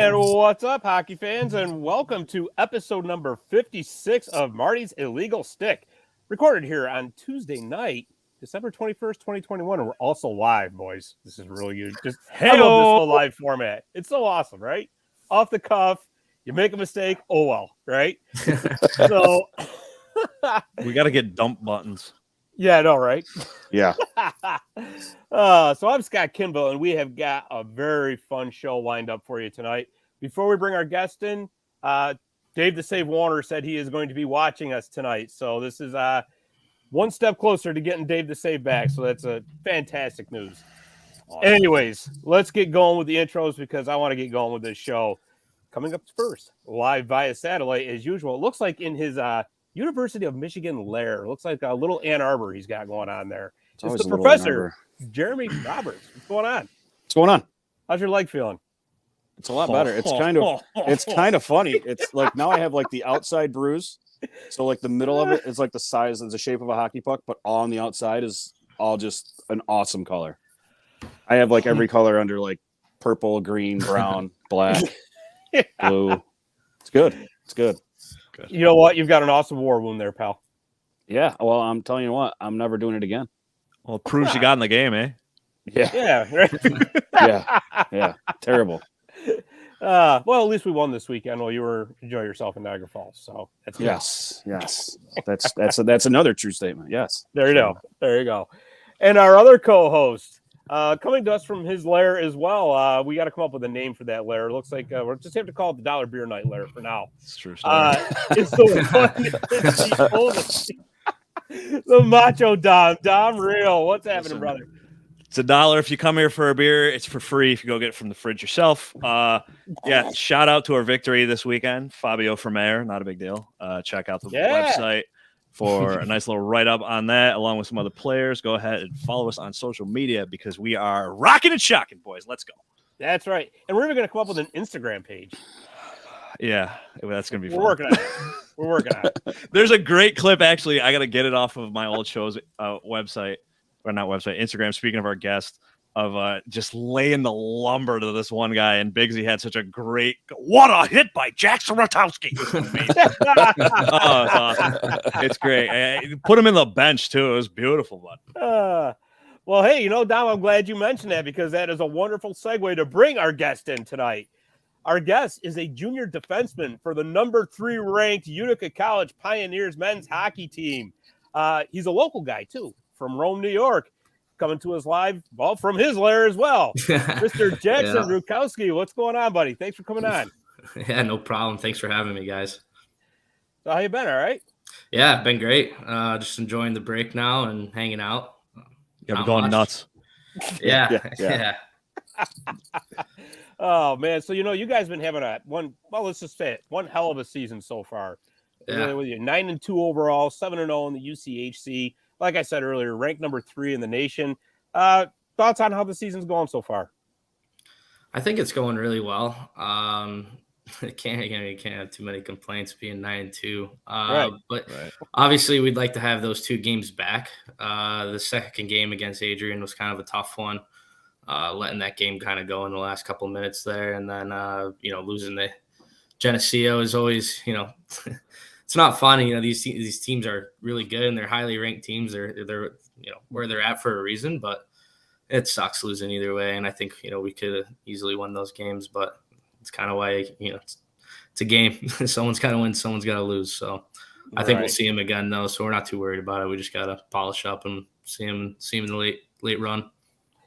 And what's up, hockey fans, and welcome to episode number 56 of Marty's Illegal Stick, recorded here on Tuesday night, December 21st, 2021, and we're also live, boys. This is really good. I love this whole live format. It's so awesome, right? Off the cuff, you make a mistake, oh well, right? So we got to get dump buttons. Yeah, I know, right? Yeah. So I'm Scott Kimball, and we have got a very fun show lined up for you tonight. Before we bring our guest in, Dave the Save Warner said he is going to be watching us tonight. So this is one step closer to getting Dave the Save back. So that's a fantastic news. Awesome. Anyways, let's get going with the intros because I want to get going with this show. Coming up first, live via satellite as usual. It looks like in his University of Michigan lair. It looks like a little Ann Arbor he's got going on there. It's the professor, Jeremy Roberts. What's going on? What's going on? How's your leg feeling? It's a lot better. It's kind of funny. It's like now I have like the outside bruise. So like the middle of it is like the size and the shape of a hockey puck, but all on the outside is all just an awesome color. I have like every color under like purple, green, brown, black, blue. It's good. It's good. You know what? You've got an awesome war wound there, pal. Yeah. Well, I'm telling you what, I'm never doing it again. Well, it proves you got in the game, eh? Yeah. Yeah. Right? Yeah. Terrible. Well, at least we won this weekend while you were enjoying yourself in Niagara Falls. So that's yes. That's another true statement. Yes. There you go. And our other co-host, coming to us from his lair as well. We got to come up with a name for that lair. It looks like we'll just have to call it the Dollar Beer Night lair for now. It's true. It's the oldest. The Macho Dom Real. What's happening, brother? It's $1 if you come here for a beer. It's for free if you go get it from the fridge yourself. Shout out to our victory this weekend. Fabio for mayor. Not a big deal. Check out the website for a nice little write-up on that, along with some other players. Go ahead and follow us on social media because we are rocking and shocking, boys. Let's go. That's right. And we're even going to come up with an Instagram page. Yeah, that's going to be fun. We're working on it. There's a great clip, actually. I got to get it off of my old show's website. Or not website, Instagram, speaking of our guest, of just laying the lumber to this one guy. And Biggsy had such a great, what a hit by Jaxon Rutkowski. Oh, it's awesome. It's great. Put him in the bench, too. It was beautiful, bud. Well, hey, Dom, I'm glad you mentioned that because that is a wonderful segue to bring our guest in tonight. Our guest is a junior defenseman for the number 3 ranked Utica College Pioneers men's hockey team. He's a local guy, too. From Rome, New York, coming to us live, from his lair as well. Mr. Jaxon Rutkowski, what's going on, buddy? Thanks for coming on. Yeah, no problem. Thanks for having me, guys. So how you been, all right? Yeah, been great. Just enjoying the break now and hanging out. Yeah, we're going nuts. Yeah. Oh, man. So, you guys have been having let's just say it, one hell of a season so far. Yeah. With you 9-2 overall, 7-0 in the UCHC. Like I said earlier, ranked number 3 in the nation. Thoughts on how the season's going so far? I think it's going really well. You can't have too many complaints being 9-2. But obviously we'd like to have those 2 games back. The second game against Adrian was kind of a tough one. Letting that game kind of go in the last couple minutes there. And then, losing the Geneseo is always, it's not fun. These teams are really good and they're highly ranked teams. They're where they're at for a reason, but it sucks losing either way. And I think, we could have easily won those games, but it's kind of why, it's a game. Someone's got to win. Someone's got to lose. So I think we'll see him again though. So we're not too worried about it. We just got to polish up and see him in the late run.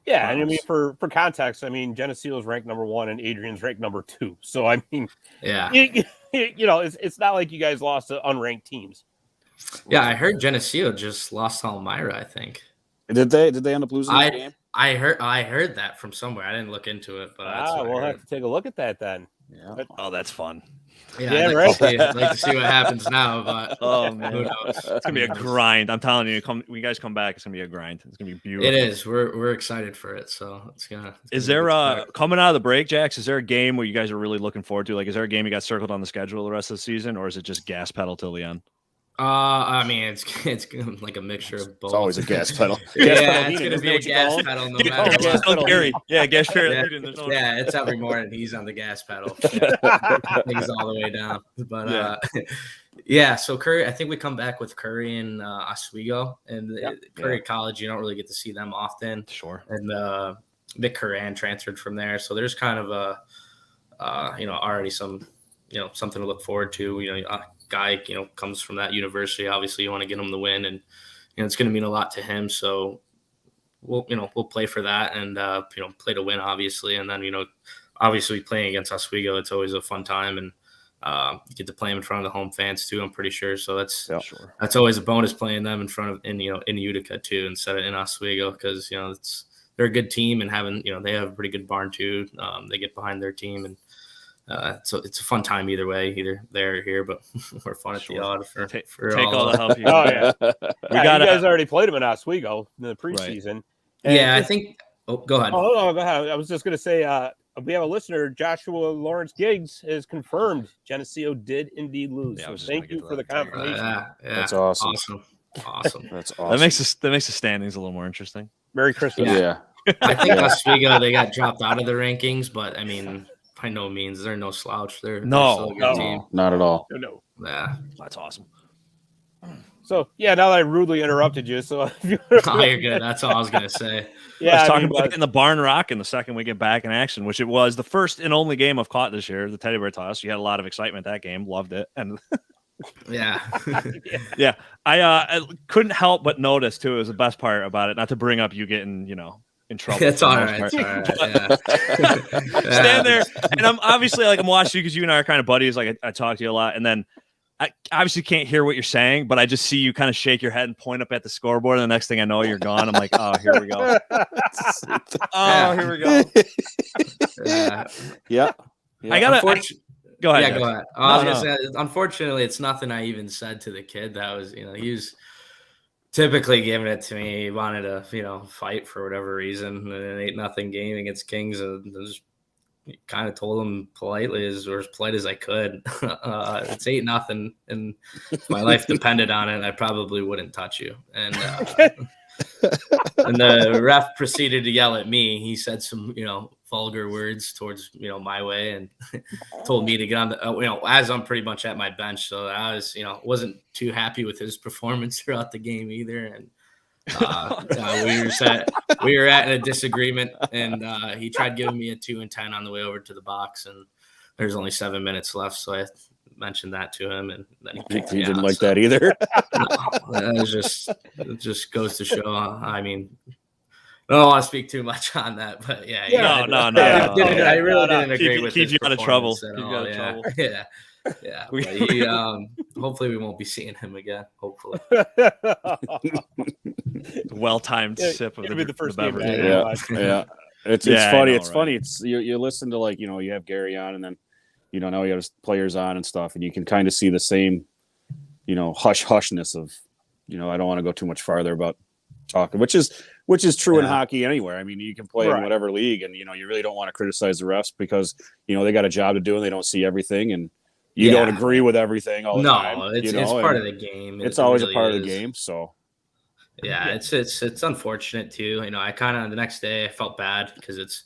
Yeah. And for context, Geneseo is ranked number 1 and Adrian's ranked number 2. So, yeah. It's not like you guys lost to unranked teams. Yeah, I heard Geneseo just lost to Elmira, I think. Did they end up losing the game? I heard that from somewhere. I didn't look into it, but we'll have to take a look at that then. Yeah. Oh, that's fun. Yeah, I'd like to see what happens now, but oh man, who knows? It's gonna be a grind. I'm telling you, when you guys come back, it's gonna be a grind. It's gonna be beautiful. It is. We're excited for it. So it's gonna. Is there coming out of the break, Jax? Is there a game where you guys are really looking forward to? Like, is there a game you got circled on the schedule the rest of the season, or is it just gas pedal till the end? I mean, it's like a mixture of both. It's always a gas pedal. Yeah, it's gonna be a gas pedal no matter gas what. pedal Gary. Yeah, gas pedal. Yeah, it's every morning he's on the gas pedal. He's all the way down. But yeah, so Curry, I think we come back with Curry and Oswego, and Curry College. You don't really get to see them often. Sure. And Vic Curran transferred from there, so there's kind of a already some something to look forward to. A guy comes from that university. Obviously, you want to get him the win, and it's going to mean a lot to him. So we'll play for that, and play to win, obviously. And then obviously playing against Oswego, it's always a fun time, and you get to play them in front of the home fans too, I'm pretty sure. So that's always a bonus, playing them in front of in Utica too, instead of in Oswego, because they're a good team, and they have a pretty good barn too. They get behind their team, and so it's a fun time either way, either there or here. But we're fun at the odd for take all all the help you Oh got. yeah, you guys already played them in Oswego in the preseason. Right. Yeah, I think. Oh, go ahead. Oh, go ahead. I was just going to say, we have a listener, Joshua Lawrence Giggs, has confirmed Geneseo did indeed lose. Yeah, so thank you for the confirmation. That's awesome. Awesome. That's awesome. That makes the standings a little more interesting. Merry Christmas. Yeah. I think Oswego, they got dropped out of the rankings, but I mean, by no means, they're no slouch. They're still a good team. Not at all. No. Yeah, that's awesome. So now that I rudely interrupted you, so you're good. That's all I was gonna say. Yeah, I was talking about getting the barn rock in the second we get back in action, which it was the first and only game I've caught this year, the Teddy Bear Toss. You had a lot of excitement that game, loved it, and yeah. I couldn't help but notice too. It was the best part about it. Not to bring up you getting in trouble. It's all right. It's all right. Stand there, and I'm obviously I'm watching you because you and I are kind of buddies. Like I talk to you a lot, and then I obviously can't hear what you're saying, but I just see you kind of shake your head and point up at the scoreboard, and the next thing I know, you're gone. I'm like, oh, here we go. Here we go. Yeah. I gotta. Go ahead. Yeah, go ahead. I was gonna say, unfortunately, it's nothing I even said to the kid. That was, he was typically giving it to me. He wanted to, fight for whatever reason. An 8-0 game against Kings, and just kind of told him politely, or as polite as I could. It's 8-0, and if my life depended on it, I probably wouldn't touch you. And and the ref proceeded to yell at me. He said some, vulgar words towards, my way, and told me to get on the, as I'm pretty much at my bench. So I was, wasn't too happy with his performance throughout the game either. And we were at a disagreement, and he tried giving me a 2 and 10 on the way over to the box, and there's only 7 minutes left. So I mentioned that to him, and then he picked me didn't like that either. It just goes to show. I mean, I don't want to speak too much on that, but no. I really didn't agree with keep you out of trouble. Yeah. But hopefully we won't be seeing him again. Hopefully. Well-timed sip of the first beverage. Yeah. It's funny. It's funny. It's you listen to you have Gary on, and then now you have players on and stuff, and you can kind of see the same hushness of I don't want to go too much farther about talking, which is true in hockey anywhere. I mean, you can play in whatever league, and you really don't want to criticize the refs because they got a job to do and they don't see everything, and you don't agree with everything all the time. No, it's part of the game. It's always really a part of the game. So it's unfortunate too. I kind of the next day I felt bad because it's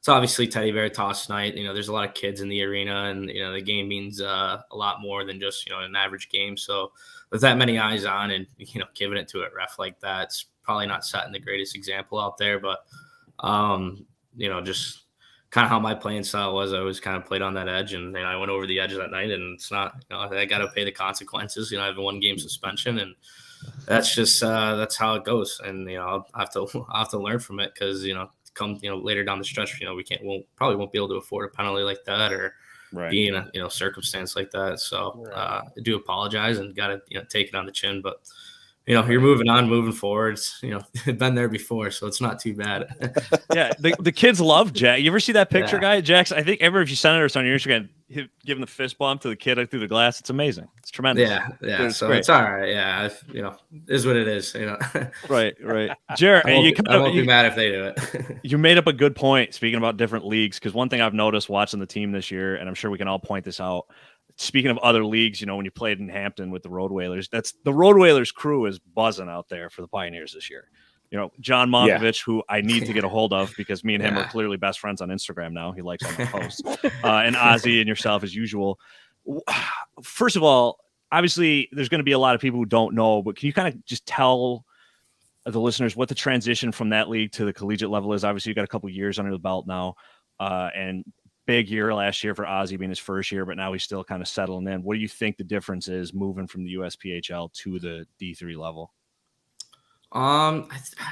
obviously Teddy Bear Toss night. There's a lot of kids in the arena, and the game means a lot more than just an average game. So with that many eyes on, and giving it to a ref like that, it's probably not setting the greatest example out there. But just kind of how my playing style was, I always kind of played on that edge, and I went over the edge that night, and it's not, I got to pay the consequences. I have a 1-game suspension, and that's just that's how it goes. And I'll have to learn from it because come later down the stretch, we probably won't be able to afford a penalty like that or be in a circumstance like that. So I do apologize and got to take it on the chin, but you're moving forward. It's, been there before, so it's not too bad. Yeah, the kids love Jack. You ever see that picture, guy? Jax, I think if you send it on your Instagram, giving the fist bump to the kid through the glass, it's amazing. It's tremendous. Yeah. So great. It's all right. Yeah, is what it is. Right. Jared, I won't be mad if they do it. You made up a good point speaking about different leagues, because one thing I've noticed watching the team this year, and I'm sure we can all point this out, speaking of other leagues, when you played in Hampton with the Road Whalers, the Road Whalers crew is buzzing out there for the Pioneers this year. John Monkovich, who I need to get a hold of because me and him are clearly best friends on Instagram now. He likes all my posts. And Ozzy and yourself as usual. First of all, obviously there's going to be a lot of people who don't know, but can you kind of just tell the listeners what the transition from that league to the collegiate level is? Obviously, you got a couple years under the belt now, and big year last year for Ozzy being his first year, but now he's still kind of settling in. What do you think the difference is moving from the USPHL to the D3 level? I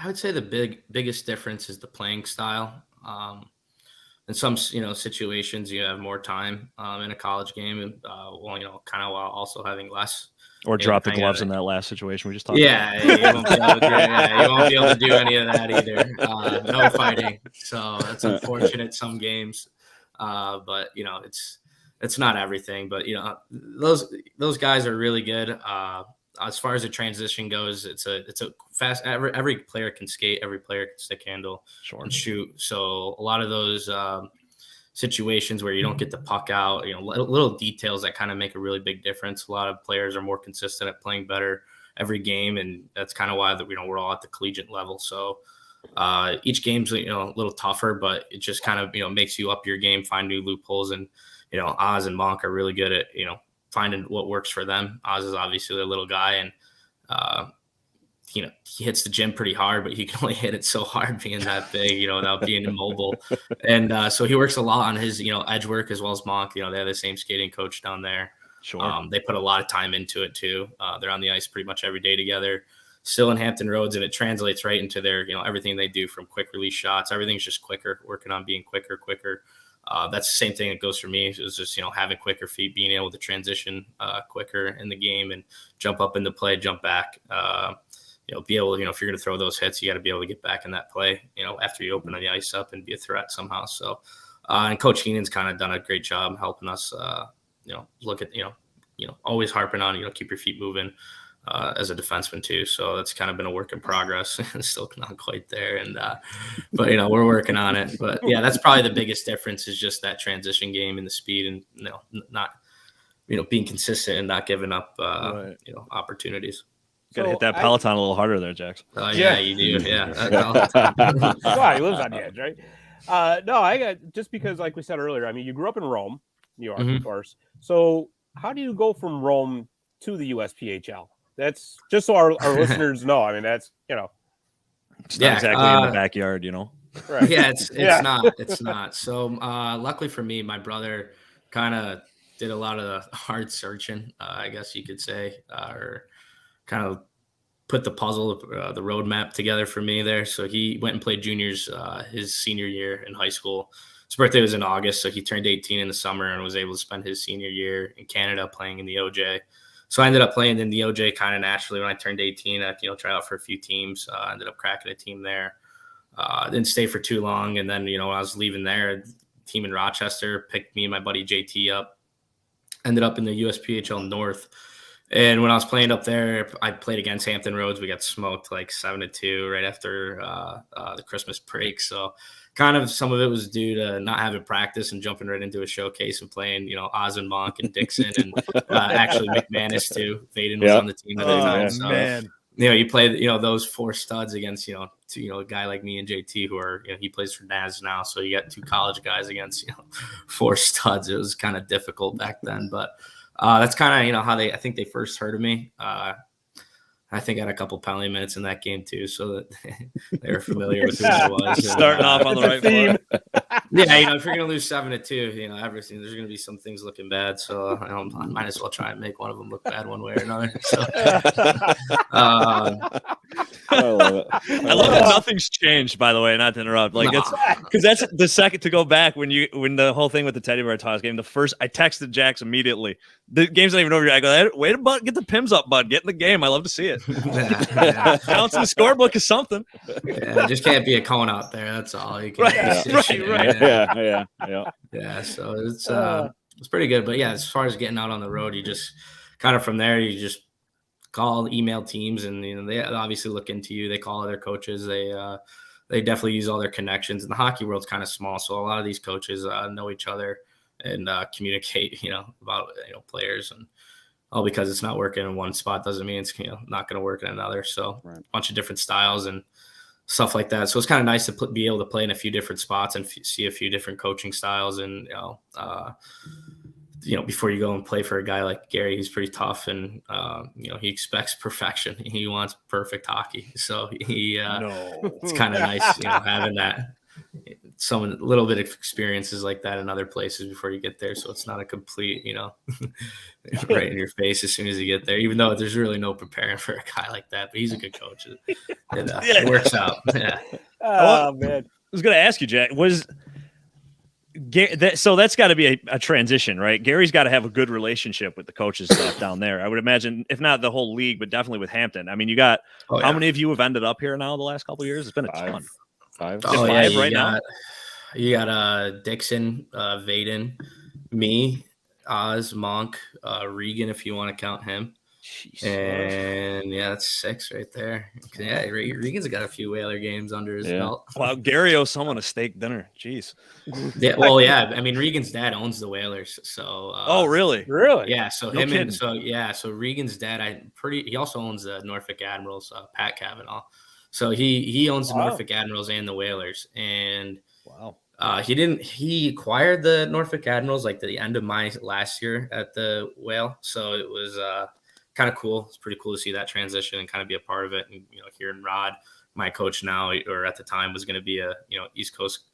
would say the biggest difference is the playing style. In some situations, you have more time in a college game, and kind of while also having less. Or drop the gloves in that last situation we just talked about. You won't be able to do any of that either. No fighting, so that's unfortunate some games. But it's not everything. But those guys are really good. As far as the transition goes, it's a fast. Every player can skate. Every player can stick handle and shoot. So a lot of those situations where you don't get the puck out, little details that kind of make a really big difference. A lot of players are more consistent at playing better every game, and that's kind of why we're all at the collegiate level. So each game's a little tougher, but it just kind of makes you up your game, find new loopholes, and Oz and Monk are really good at finding what works for them. Oz is obviously a little guy, and he hits the gym pretty hard, but he can only hit it so hard being that big, without being immobile. And so he works a lot on his, edge work as well as Monk. They have the same skating coach down there. Sure. They put a lot of time into it too. They're on the ice pretty much every day together, still in Hampton Roads, and it translates right into their, everything they do, from quick release shots. Everything's just quicker, working on being quicker. That's the same thing that goes for me. It's just, having quicker feet, being able to transition quicker in the game and jump up into play, jump back. Be able, if you're going to throw those hits, you got to be able to get back in that play, after you open the ice up and be a threat somehow. So, and Coach Heenan's kind of done a great job helping us, look at, always harping on, keep your feet moving as a defenseman too. So that's kind of been a work in progress and still not quite there. And, but, we're working on it. But yeah, that's probably the biggest difference is just that transition game and the speed and, not, being consistent and not giving up, opportunities. Got to hit that Peloton a little harder there, Jax. Yeah, you do. Yeah. Wow, he lives on the edge, right? No, I got, just because, like we said earlier, I mean, you grew up in Rome, New York, of course. So how do you go from Rome to the USPHL? That's just so our listeners know. I mean, that's, it's not exactly in the backyard, Right. Yeah, it's not. So luckily for me, my brother kind of did a lot of the hard searching, I guess you could say, or kind of put the puzzle, the roadmap together for me there. So he went and played juniors his senior year in high school. His birthday was in August, so he turned 18 in the summer and was able to spend his senior year in Canada playing in the OJ. So I ended up playing in the OJ kind of naturally when I turned 18. I tried out for a few teams. Ended up cracking a team there. Didn't stay for too long, and then when I was leaving there, a team in Rochester picked me and my buddy JT up. Ended up in the USPHL North. And when I was playing up there, I played against Hampton Roads. We got smoked like 7-2 right after the Christmas break. So kind of some of it was due to not having practice and jumping right into a showcase and playing, Oz and Monk and Dixon and actually McManus too. Vaden was on the team at the time. So, man. You play, those four studs against, a guy like me and JT who are, he plays for Naz now. So you got two college guys against, four studs. It was kind of difficult back then, but that's kind of, how I think they first heard of me. I think I had a couple penalty minutes in that game too, so that they were familiar with who I was. Starting off on the right foot. Yeah, if you're going to lose 7-2, everything, there's going to be some things looking bad. So I might as well try and make one of them look bad one way or another. So, I love it. I love that nothing's changed, by the way, not to interrupt. Like it's because that's the second to go back when the whole thing with the teddy bear toss game. The first I texted Jax immediately. The game's not even over yet. I go, hey, wait a bud, get the Pims up, bud. Get in the game. I love to see it. Counts in the scorebook is something. Yeah, just can't be a cone out there. That's all. You can right. Yeah. So it's pretty good. But yeah, as far as getting out on the road, you just kind of from there, you just call, email teams, and they obviously look into you. They call their coaches. They definitely use all their connections. And the hockey world's kind of small, so a lot of these coaches know each other. and communicate, about, players. And all because it's not working in one spot doesn't mean it's, not going to work in another. So a bunch of different styles and stuff like that. So it's kind of nice to be able to play in a few different spots and see a few different coaching styles. And, before you go and play for a guy like Gary, he's pretty tough, and he expects perfection. He wants perfect hockey. So it's kind of nice, having that a little bit of experiences like that in other places before you get there. So it's not a complete, right in your face as soon as you get there, even though there's really no preparing for a guy like that, but he's a good coach. It works out. Yeah. Oh, man. I was going to ask you, Jack, so that's got to be a transition, right? Gary's got to have a good relationship with the coaches staff down there. I would imagine, if not the whole league, but definitely with Hampton. I mean, you got how many of you have ended up here now the last couple of years? It's been a ton. Five. Five right now. You got Dixon, Vaden, me, Oz, Monk, Regan, if you want to count him. Jeez. And that's 6 right there. Yeah, Regan's got a few Whaler games under his belt. Wow, Gary owes someone a steak dinner. Jeez. Yeah, well, yeah. I mean, Regan's dad owns the Whalers, so. Oh, really? Really? Yeah. So so Regan's dad, he also owns the Norfolk Admirals, Pat Cavanaugh. So he owns the Norfolk Admirals and the Whalers, and he acquired the Norfolk Admirals like the end of my last year at the Whale. So it was kind of cool. It's pretty cool to see that transition and kind of be a part of it. And, hearing Rod, my coach now, or at the time, was going to be a, East Coast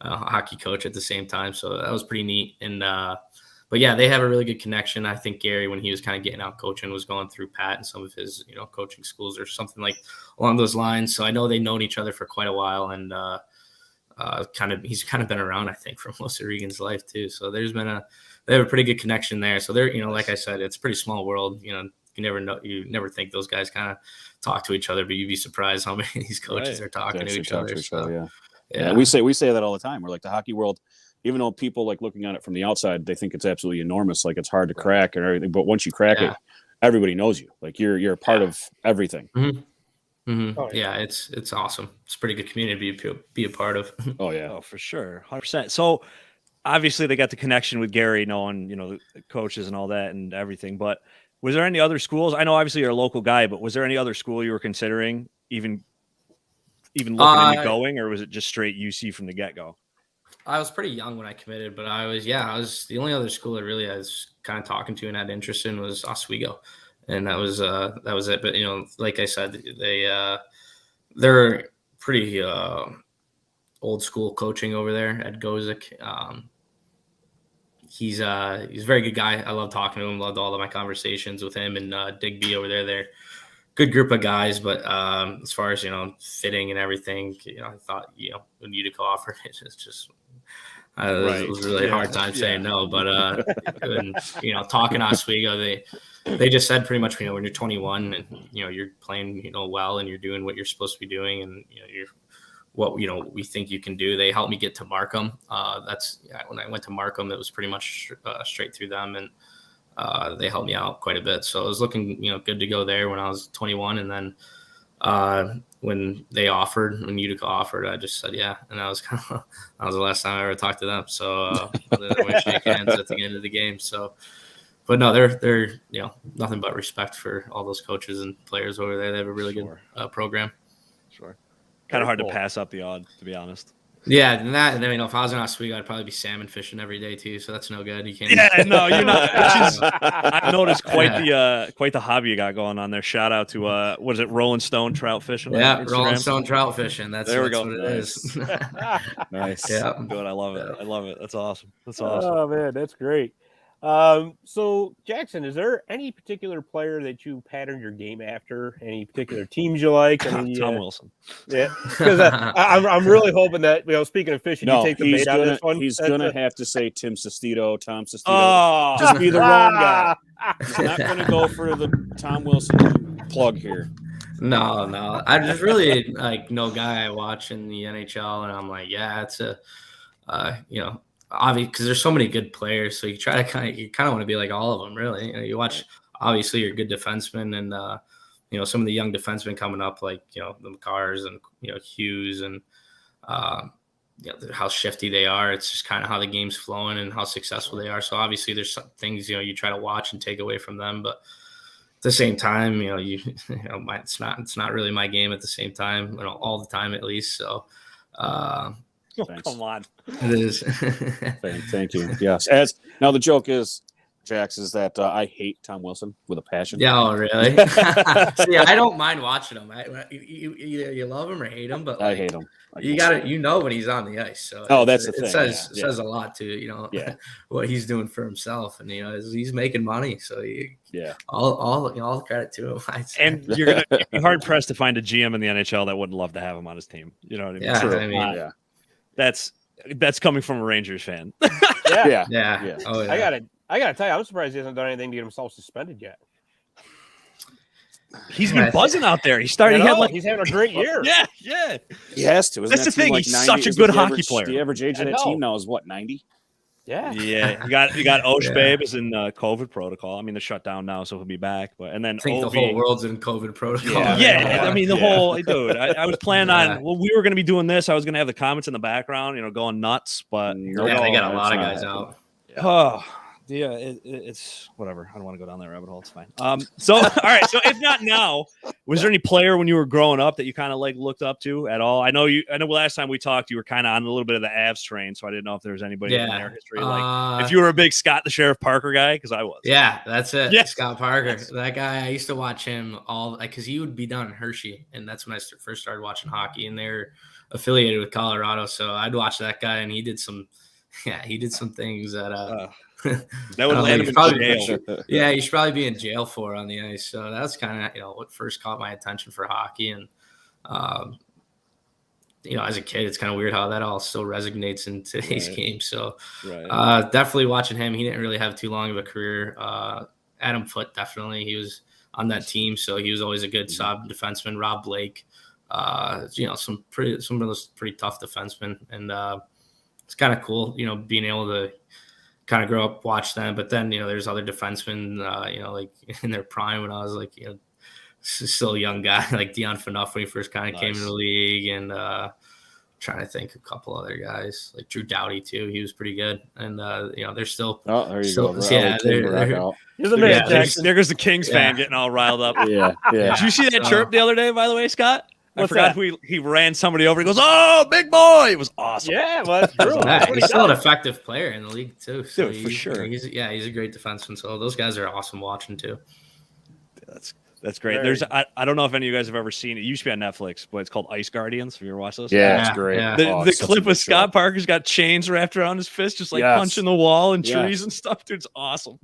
hockey coach at the same time. So that was pretty neat. And, but yeah, they have a really good connection. I think Gary, when he was kind of getting out coaching, was going through Pat and some of his, coaching schools or something like along those lines. So I know they've known each other for quite a while, and he's kind of been around, I think, for most of Regan's life too. So they have a pretty good connection there. So they're, like I said, it's a pretty small world. You never think those guys kind of talk to each other, but you'd be surprised how many of these coaches are talking to each other. Yeah. We say that all the time. We're like, the hockey world, even though people like looking at it from the outside, they think it's absolutely enormous. Like, it's hard to crack and everything. But once you crack it, everybody knows you. Like, you're a part of everything. Mm-hmm. Mm-hmm. Oh, yeah, it's awesome. It's a pretty good community to be a part of. Oh yeah, for sure, 100%. So obviously they got the connection with Gary, knowing the coaches and all that and everything. But was there any other schools? I know obviously you're a local guy, but was there any other school you were considering, even looking into going, or was it just straight UC from the get go? I was pretty young when I committed, but I was the only other school that really I was kind of talking to and had interest in was Oswego. And that was it. But, like I said, they're pretty old school coaching over there at Gozik. He's a very good guy. I love talking to him. Loved all of my conversations with him and Digby over there. They're a good group of guys. But as far as, fitting and everything, I thought, when Utica offered it, it's just it was really hard time saying no. But and, talking Oswego, they just said pretty much, when you're 21 and, you're playing, well, and you're doing what you're supposed to be doing, and, you're what, we think you can do. They helped me get to Markham. When I went to Markham, it was pretty much straight through them, and they helped me out quite a bit. So I was looking, good to go there when I was 21. And then when Utica offered, I just said, yeah. And that was the last time I ever talked to them. So then I went shake hands at the end of the game. So, but no, they're nothing but respect for all those coaches and players over there. They have a really good program. Sure. Kind of hard to pass up the odd, to be honest. Yeah, and if I was in Oswego, I'd probably be salmon fishing every day too. So that's no good. You can't. Yeah, no, you're not. I've noticed quite the hobby you got going on there. Shout out to what is it, Rolling Stone trout fishing? Yeah, Rolling Stone trout fishing. That's what it is. Nice. Yeah, good. I love it. I love it. That's awesome. Oh man, that's great. So Jaxon, is there any particular player that you pattern your game after? Any particular teams you like? Tom Wilson. Yeah, because I'm really hoping that, speaking of fishing, you take the bait out of this one. He's gonna have to say Tom Sestito. Oh, just be the wrong guy. He's not gonna go for the Tom Wilson plug here. No. I just really no guy I watch in the NHL, and I'm like, yeah, it's a, obviously, because there's so many good players, so you try to kind of want to be like all of them, really. You watch, obviously, your good defensemen, and some of the young defensemen coming up, like the McCars and Hughes, and how shifty they are. It's just kind of how the game's flowing and how successful they are. So obviously there's some things, you try to watch and take away from them, but at the same time, it's not really my game at the same time, all the time at least. So, come on. It is. Thank you. Yes. Now the joke is, Jax, is that I hate Tom Wilson with a passion. Yeah, oh, really? See, I don't mind watching him. You love him or hate him, but I hate him. You got it. When he's on the ice. So that's the thing. It says a lot to what he's doing for himself, and he's making money. So all the credit to him. And you're gonna be hard pressed to find a GM in the NHL that wouldn't love to have him on his team. You know what I mean? Yeah, True. I mean, that's coming from a Rangers fan. Yeah. Oh, yeah. I gotta tell you, I'm surprised he hasn't done anything to get himself suspended yet. He's been buzzing out there. He's having a great year. Yeah. He has to. That's the thing. He's such a good hockey player. The average age of that team now is what, 90? Yeah. You got Oshbabe is in COVID protocol. I mean, they're shut down now, so he'll be back. But and then I think the whole world's in COVID protocol. Yeah. I mean, the whole dude. I was planning on. Well, we were going to be doing this. I was going to have the comments in the background, going nuts. But they got a lot of guys out. Oh. Yeah, it's whatever. I don't want to go down that rabbit hole. It's fine. So all right. So if not now, was there any player when you were growing up that you kind of looked up to at all? I know last time we talked, you were kind of on a little bit of the Avs train, so I didn't know if there was anybody in their history. If you were a big Scott the Sheriff Parker guy, because I was. Yeah, that's it. Yes. Scott Parker. That guy, I used to watch him because he would be down in Hershey, and that's when I first started watching hockey, and they're affiliated with Colorado, so I'd watch that guy, and he did some things that that would land him in jail. Yeah, you should probably be in jail for on the ice. So that's kind of what first caught my attention for hockey, and as a kid, it's kind of weird how that all still resonates in today's game. So definitely watching him. He didn't really have too long of a career. Adam Foote, definitely, he was on that team, so he was always a good solid defenseman. Rob Blake, some of those pretty tough defensemen, and it's kind of cool, being able to kind of grow up, watch them. But then, there's other defensemen, like in their prime when I was still a young guy, like Dion Phaneuf when he first kind of came in the league, and trying to think a couple other guys like Drew Doughty too. He was pretty good, and they're still. Oh, there you go. Yeah, there goes the Kings fan getting all riled up. Yeah. Did you see that chirp the other day? By the way, Scott. I forgot who he ran somebody over. He goes, "Oh, big boy!" It was awesome. Yeah, well, that's true. He's still an effective player in the league too. So for sure. He's a great defenseman. So those guys are awesome watching too. That's great. There's I don't know if any of you guys have ever seen it. It used to be on Netflix, but it's called Ice Guardians. Have you ever watched those? Yeah, it's great. Yeah. The clip with Scott Parker's got chains wrapped around his fist, just punching the wall and trees and stuff. Dude, it's awesome.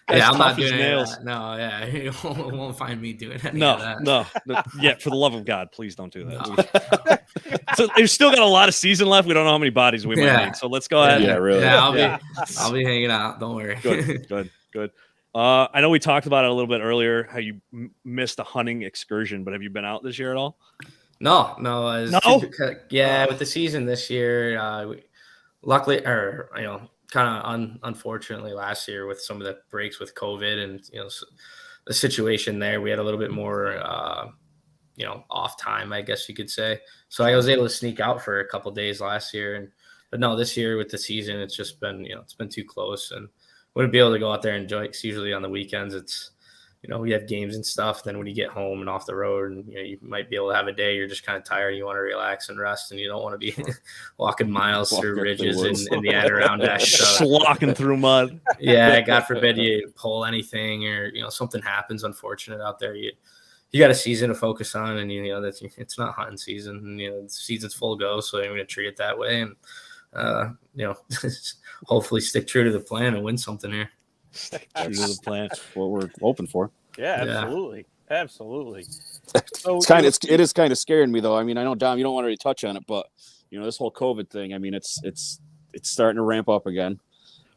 I'm not doing nails. No, you won't find me doing any of that. No. Yeah, for the love of God, please don't do that. So they've still got a lot of season left. We don't know how many bodies we might need. So let's go ahead. Yeah, really. Yeah, I'll be hanging out. Don't worry. Good. I know we talked about it a little bit earlier, how you missed a hunting excursion, but have you been out this year at all? No. With the season this year, luckily, kind of unfortunately last year with some of the breaks with COVID and, the situation there, we had a little bit more, off time, I guess you could say. So I was able to sneak out for a couple of days last year. But no, this year with the season, it's just been, it's been too close, and wouldn't be able to go out there and enjoy it. 'Cause usually on the weekends, it's, we have games and stuff. Then when you get home and off the road, and you might be able to have a day you're just kind of tired, you want to relax and rest, and you don't want to be walking miles through ridges in the Adirondack. Slocking through mud. Yeah, God forbid you pull anything or something happens unfortunate out there. You got a season to focus on, and that it's not hunting season. And, the season's full go, so I'm going to treat it that way, and hopefully stick true to the plan and win something here. Stick true to the plan. That's what we're hoping for. Yeah, absolutely. So it is kind of scaring me though. I mean, I know Dom, you don't want to really touch on it, but this whole COVID thing. I mean, it's starting to ramp up again.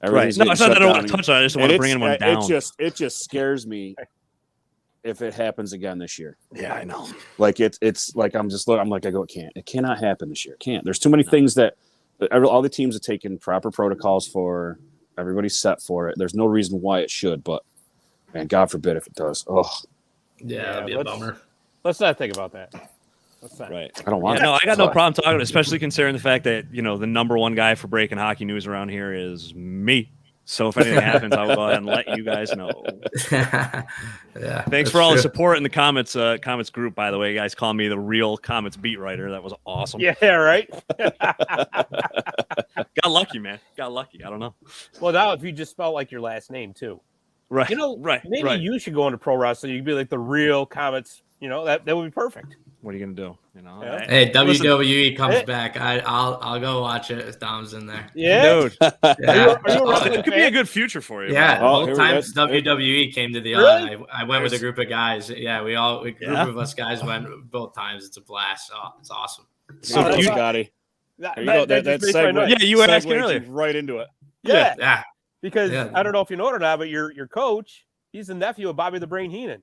Right. No, it's not that I don't want to touch on it. I just want to bring anyone down. It just scares me if it happens again this year. Yeah, I know. Like it's like it cannot happen this year. It can't. There's too many things that all the teams have taken proper protocols for. Everybody's set for it. There's no reason why it should, but man, God forbid if it does. Oh, yeah, that'd be a bummer. Let's not think about that. What's that? Right. I don't want it. No, I got no problem talking, especially considering the fact that, the number one guy for breaking hockey news around here is me. So if anything happens, I will go ahead and let you guys know. Yeah. Thanks for all the support in the Comets group, by the way. You guys call me the real Comets beat writer. That was awesome. Yeah, right. Got lucky, man. Got lucky. I don't know. Well, now if you just spell like your last name too. Right. Maybe you should go into pro wrestling. You could be like the real Comets. That would be perfect. What are you gonna do? Yeah. Hey, WWE comes back. I'll go watch it if Dom's in there. Yeah, dude. Are you a wrestling It could be a good future for you. Yeah, Oh, both times WWE came to the Really? I went with a group of guys. Yeah, a group of us guys went both times. It's a blast. Oh, it's awesome. So you, you, Scotty. There you go. That segue. Yeah, you were asking segued earlier. right into it. Yeah. Because I don't know if you know it or not, but your coach, he's the nephew of Bobby the Brain Heenan.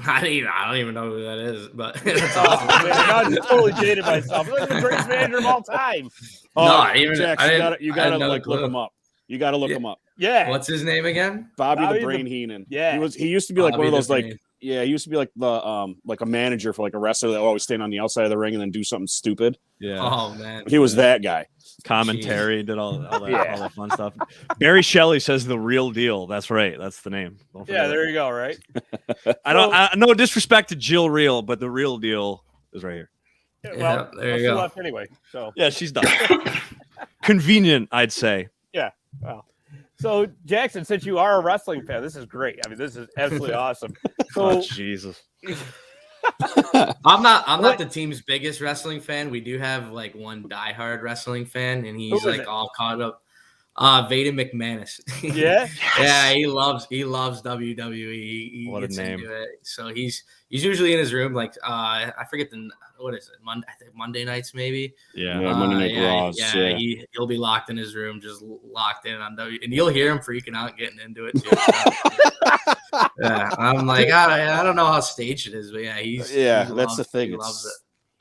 I don't even know who that is, but that's awesome. I just totally jaded myself. Look at the greatest manager of all time. Jax, you gotta look him up. You gotta look him up. Yeah. What's his name again? Bobby the Brain Heenan. Yeah. He used to be like Bobby one of those the Brain. he used to be like the like a manager for like a wrestler that would always stand on the outside of the ring and then do something stupid. Yeah. Oh man. He was that guy. Commentary, did all that fun stuff. Barry Shelley says the real deal. That's right. That's the name. There you go, right? I no disrespect to Jill Real, but the real deal is right here. Well, there you go. Left anyway. So yeah, she's done. Convenient, I'd say. Yeah. Well. So Jaxon, since you are a wrestling fan, this is great. I mean, this is absolutely awesome. So Jesus. I'm not the team's biggest wrestling fan. We do have like one diehard wrestling fan, and he's like all caught up. Vaden McManus. Yeah. Yeah, he loves WWE. He What a gets name. into it. So he's usually in his room, like I forget what is it? I think Monday nights maybe. Yeah. Monday Night Raws. Yeah, he'll be locked in his room, just locked in on W, and you'll hear him freaking out, getting into it too. Yeah, I'm like, I don't know how staged it is, but yeah, that's the thing. He loves it.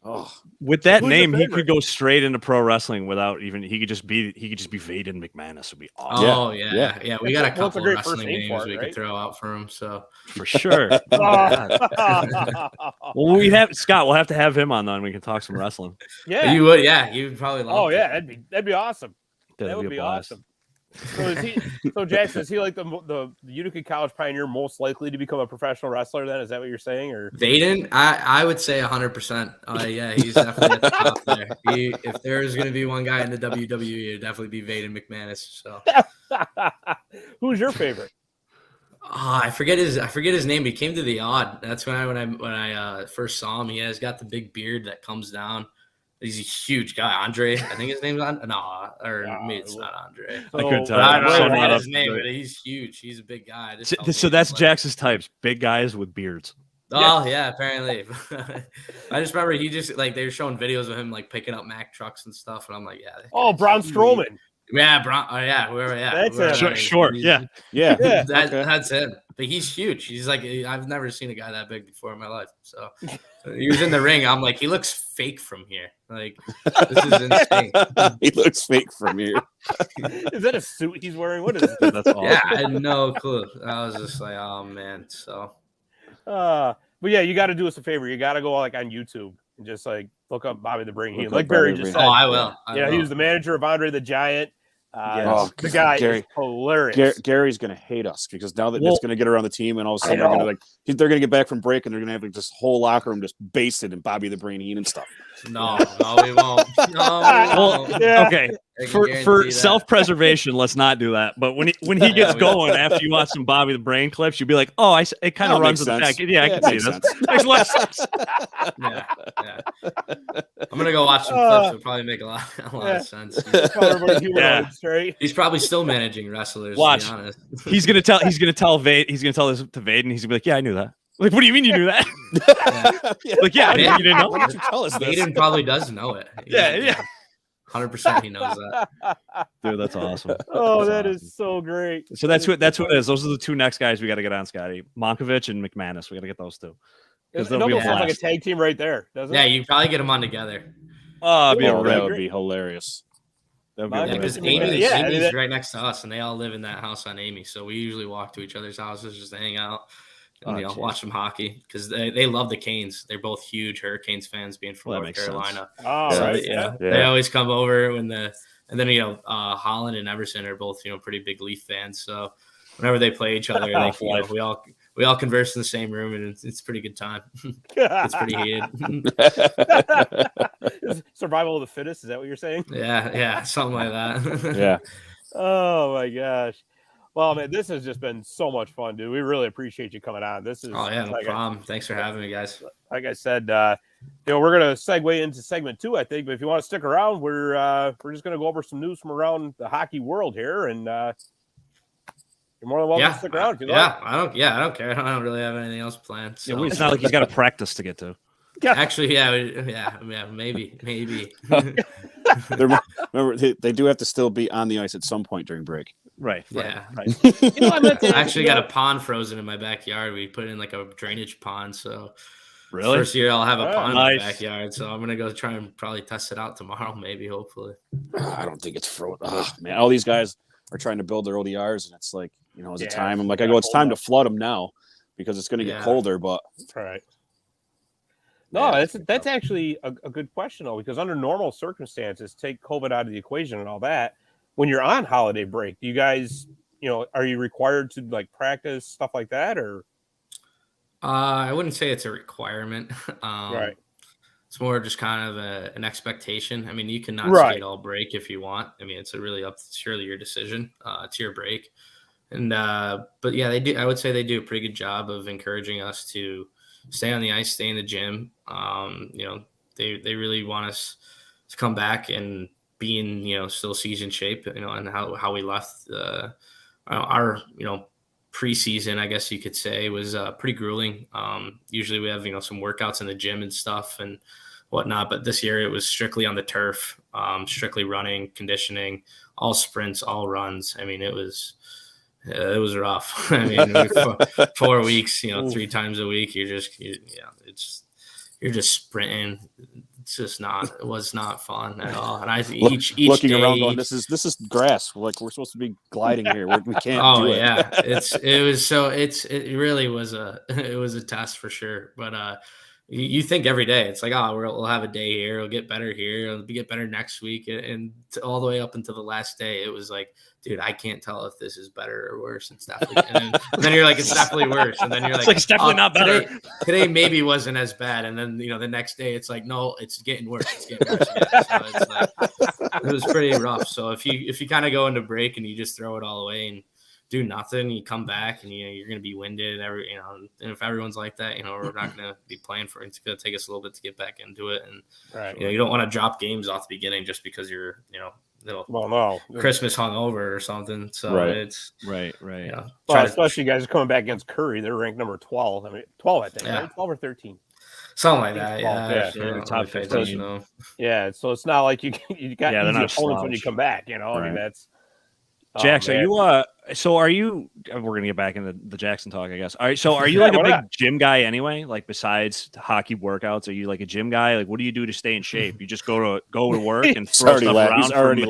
Oh, With that Who's name, your he favorite? could go straight into pro wrestling without even. He could just be Vaden McManus. Would be awesome. Oh yeah. We got a Well, it's a couple of great first wrestling name names for it, we right? could throw out for him. So For sure. Well, we have Scott. We'll have to have him on then. We can talk some wrestling. Yeah. you would, you would probably love. Oh it. yeah, that'd be awesome. That would a be blast. awesome. So Jaxon, is he like the Utica College Pioneer most likely to become a professional wrestler? Then is that what you're saying? Or Vaden, I would say 100%. Yeah, he's definitely at the top there. If there's going to be one guy in the WWE, it'd definitely be Vaden McManus. So, who's your favorite? I forget his name. He came to the Odd. That's when I first saw him. He has got the big beard that comes down. He's a huge guy. Andre, I think his name's maybe it's not Andre. I couldn't tell. I don't So know not his up name, to but it. he's huge. He's a big guy. So that's Jax's types. Big guys with beards. Oh yeah, apparently. I just remember he just like they were showing videos of him like picking up Mack trucks and stuff, and I'm like, yeah. Oh, Braun Strowman. Yeah, whoever. Yeah, That's whoever, Sure. Yeah. That's him. But he's huge. He's like I've never seen a guy that big before in my life. So he was in the ring. I'm like, he looks fake from here. Like this is insane. he looks fake from here. Is that a suit he's wearing? What is it? That's awesome. Yeah, I had no clue. I was just like, oh man. So But yeah, you got to do us a favor. You got to go like on YouTube and just like look up Bobby the Brain Heenan. Look up Like Barry Bobby just the said. I will. He was the manager of Andre the Giant. Oh, the guy Gary- is hilarious. Gary's gonna hate us because now that Well- it's gonna get around the team, and all of a sudden I they're gonna get back from break, and they're gonna have like this whole locker room just basted in Bobby the Brain Heenan stuff. No, we won't. No, we Well, won't. Yeah. okay. I can For guarantee that. self-preservation, let's not do that. But when he gets we going after you watch some Bobby the Brain clips, you'll be like, "Oh, it kind of That runs makes with the sense. back." Yeah, I it can see makes this. sense. Makes a lot of sense. Yeah. I'm gonna go watch some clips. It'll probably make a lot of sense. Straight. He's probably still managing wrestlers. Watch. To be honest. He's gonna tell this to Vaden. He's gonna be like, "Yeah, I knew that." Like, what do you mean you knew that? Like, yeah, Man, you didn't know. Why don't you tell us this? Aiden probably does know it. Yeah. 100% he knows that. Dude, that's awesome. Oh, That's that awesome. is so great. So that's what it is. Those are the two next guys we got to get on, Scotty. Monkovich and McManus. We got to get those two. It they'll be almost a sounds like a blast. tag team right there, doesn't Yeah, it? you probably get them on together. Oh, it'd be Oh, a That rip. would be hilarious. That'd be Yeah, a Yeah, rip. because Yeah, Amy's right next to us, and they all live in that house on Amy. So we usually walk to each other's houses just to hang out. and watch some hockey because they love the Canes. They're both huge Hurricanes fans, being from North Carolina. Oh, so right. They always come over and then Holland and Everson are both pretty big Leaf fans. So whenever they play each other, we all converse in the same room, and it's a pretty good time. It's pretty heated. Survival of the fittest, is that what you're saying? Yeah, something like that. Yeah. Oh my gosh. Well, man, this has just been so much fun, dude. We really appreciate you coming on. This is no problem. Thanks for having me, guys. Like I said, we're gonna segue into segment 2, I think. But if you want to stick around, we're just gonna go over some news from around the hockey world here, and you're more than welcome to stick around if you like. I don't care. I don't really have anything else planned. So. It's not like he's got a practice to get to. Actually, maybe. Remember, they do have to still be on the ice at some point during break. Right. Yeah. Right. I actually got a pond frozen in my backyard. We put in like a drainage pond. So really, first year I'll have a pond in my backyard. So I'm gonna go try and probably test it out tomorrow, maybe, hopefully. I don't think it's frozen. Oh, man, all these guys are trying to build their ODRs, and it's like, is it time? I'm like, it's time to flood them now because it's going to get colder. But right. No, that's actually a good question though, because under normal circumstances, take COVID out of the equation and all that. When you're on holiday break, do you guys, are you required to like practice stuff like that, or? I wouldn't say it's a requirement. Right. It's more just kind of an expectation. I mean, you cannot skate all break if you want. I mean, it's surely your decision. It's your break. And, but yeah, they do. I would say they do a pretty good job of encouraging us to stay on the ice, stay in the gym. They really want us to come back and be in, still season shape, and how we left our preseason, I guess you could say, was pretty grueling. Usually we have, some workouts in the gym and stuff and whatnot, but this year it was strictly on the turf, strictly running, conditioning, all sprints, all runs. I mean, it was rough. I mean, 4 weeks, 3 times a week, you're just sprinting. It was not fun at all. And each looking day, around going, this is grass. Like, we're supposed to be gliding here. We can't do it. Yeah. It really was a test for sure. But you think every day it's like, we'll have a day here. It'll get better here. It'll get better next week. And all the way up until the last day, it was like, dude, I can't tell if this is better or worse. It's definitely, and then you're like, it's definitely worse. And then you're like, it's definitely not better. Today maybe wasn't as bad. And then, the next day it's like, no, it's getting worse. It's getting worse. Again. So it's like, it was pretty rough. So if you kind of go into break and you just throw it all away and do nothing, you come back and you're going to be winded. And if everyone's like that, we're not going to be playing for it. It's going to take us a little bit to get back into it. And you don't want to drop games off the beginning just because you're Christmas hungover or something. So it's right. Especially you guys are coming back against Curry. They're ranked number 12. I mean, 12, I think. Yeah. Right? 12 or 13. Something like that. 12, yeah. Sure. Top 15. Yeah. So it's not like you got easy opponents when you come back. I mean, that's. Jax, are you so are you we're gonna get back into the Jaxon talk, I guess. All right, so are you like a big gym guy anyway? Like, besides hockey workouts, are you like a gym guy? Like, what do you do to stay in shape? You just go to work and throw stuff around. He's already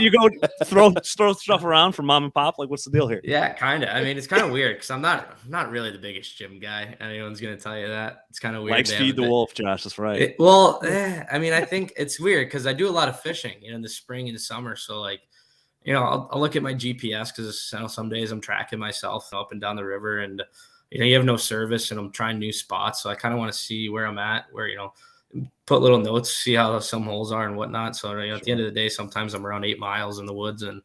you go throw stuff around for mom and pop. Like, what's the deal here? Yeah, kind of. I mean, it's kind of weird because I'm not really the biggest gym guy. Anyone's gonna tell you that. It's kind of weird. Likes feed the wolf, Josh. That's right. I mean, I think it's weird because I do a lot of fishing, in the spring and the summer. So like, I'll look at my GPS because some days I'm tracking myself up and down the river, and you have no service, and I'm trying new spots. So I kind of want to see where I'm at, where put little notes, see how some holes are and whatnot. So at the end of the day, sometimes I'm around 8 miles in the woods and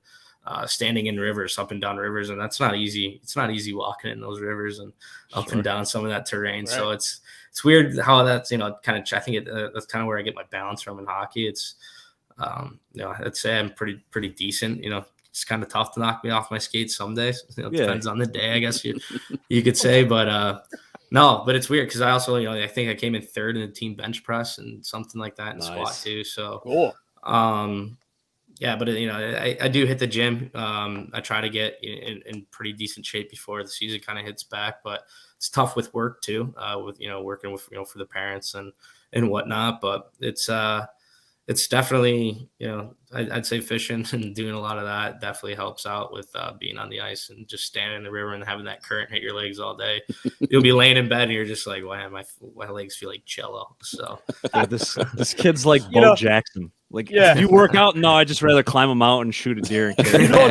standing in rivers, up and down rivers, and that's not easy. It's not easy walking in those rivers and up and down some of that terrain. Right. So it's weird how that's kind of. I think that's kind of where I get my balance from in hockey. It's I'd say I'm pretty decent. It's kind of tough to knock me off my skates some days. Depends on the day, I guess you could say. But no, but it's weird because I also, I think I came in third in the team bench press and something like that in squat too. So cool. Yeah, but I do hit the gym. I try to get in pretty decent shape before the season kind of hits back, but it's tough with work too. With working with for the parents and whatnot. But it's it's definitely, I'd say fishing and doing a lot of that definitely helps out with being on the ice and just standing in the river and having that current hit your legs all day. You'll be laying in bed and you're just like, wow, my legs feel like Jello. So this kid's like Bo Jackson. Like, if you work out, no, I'd just rather climb a mountain and shoot a deer. And kill you know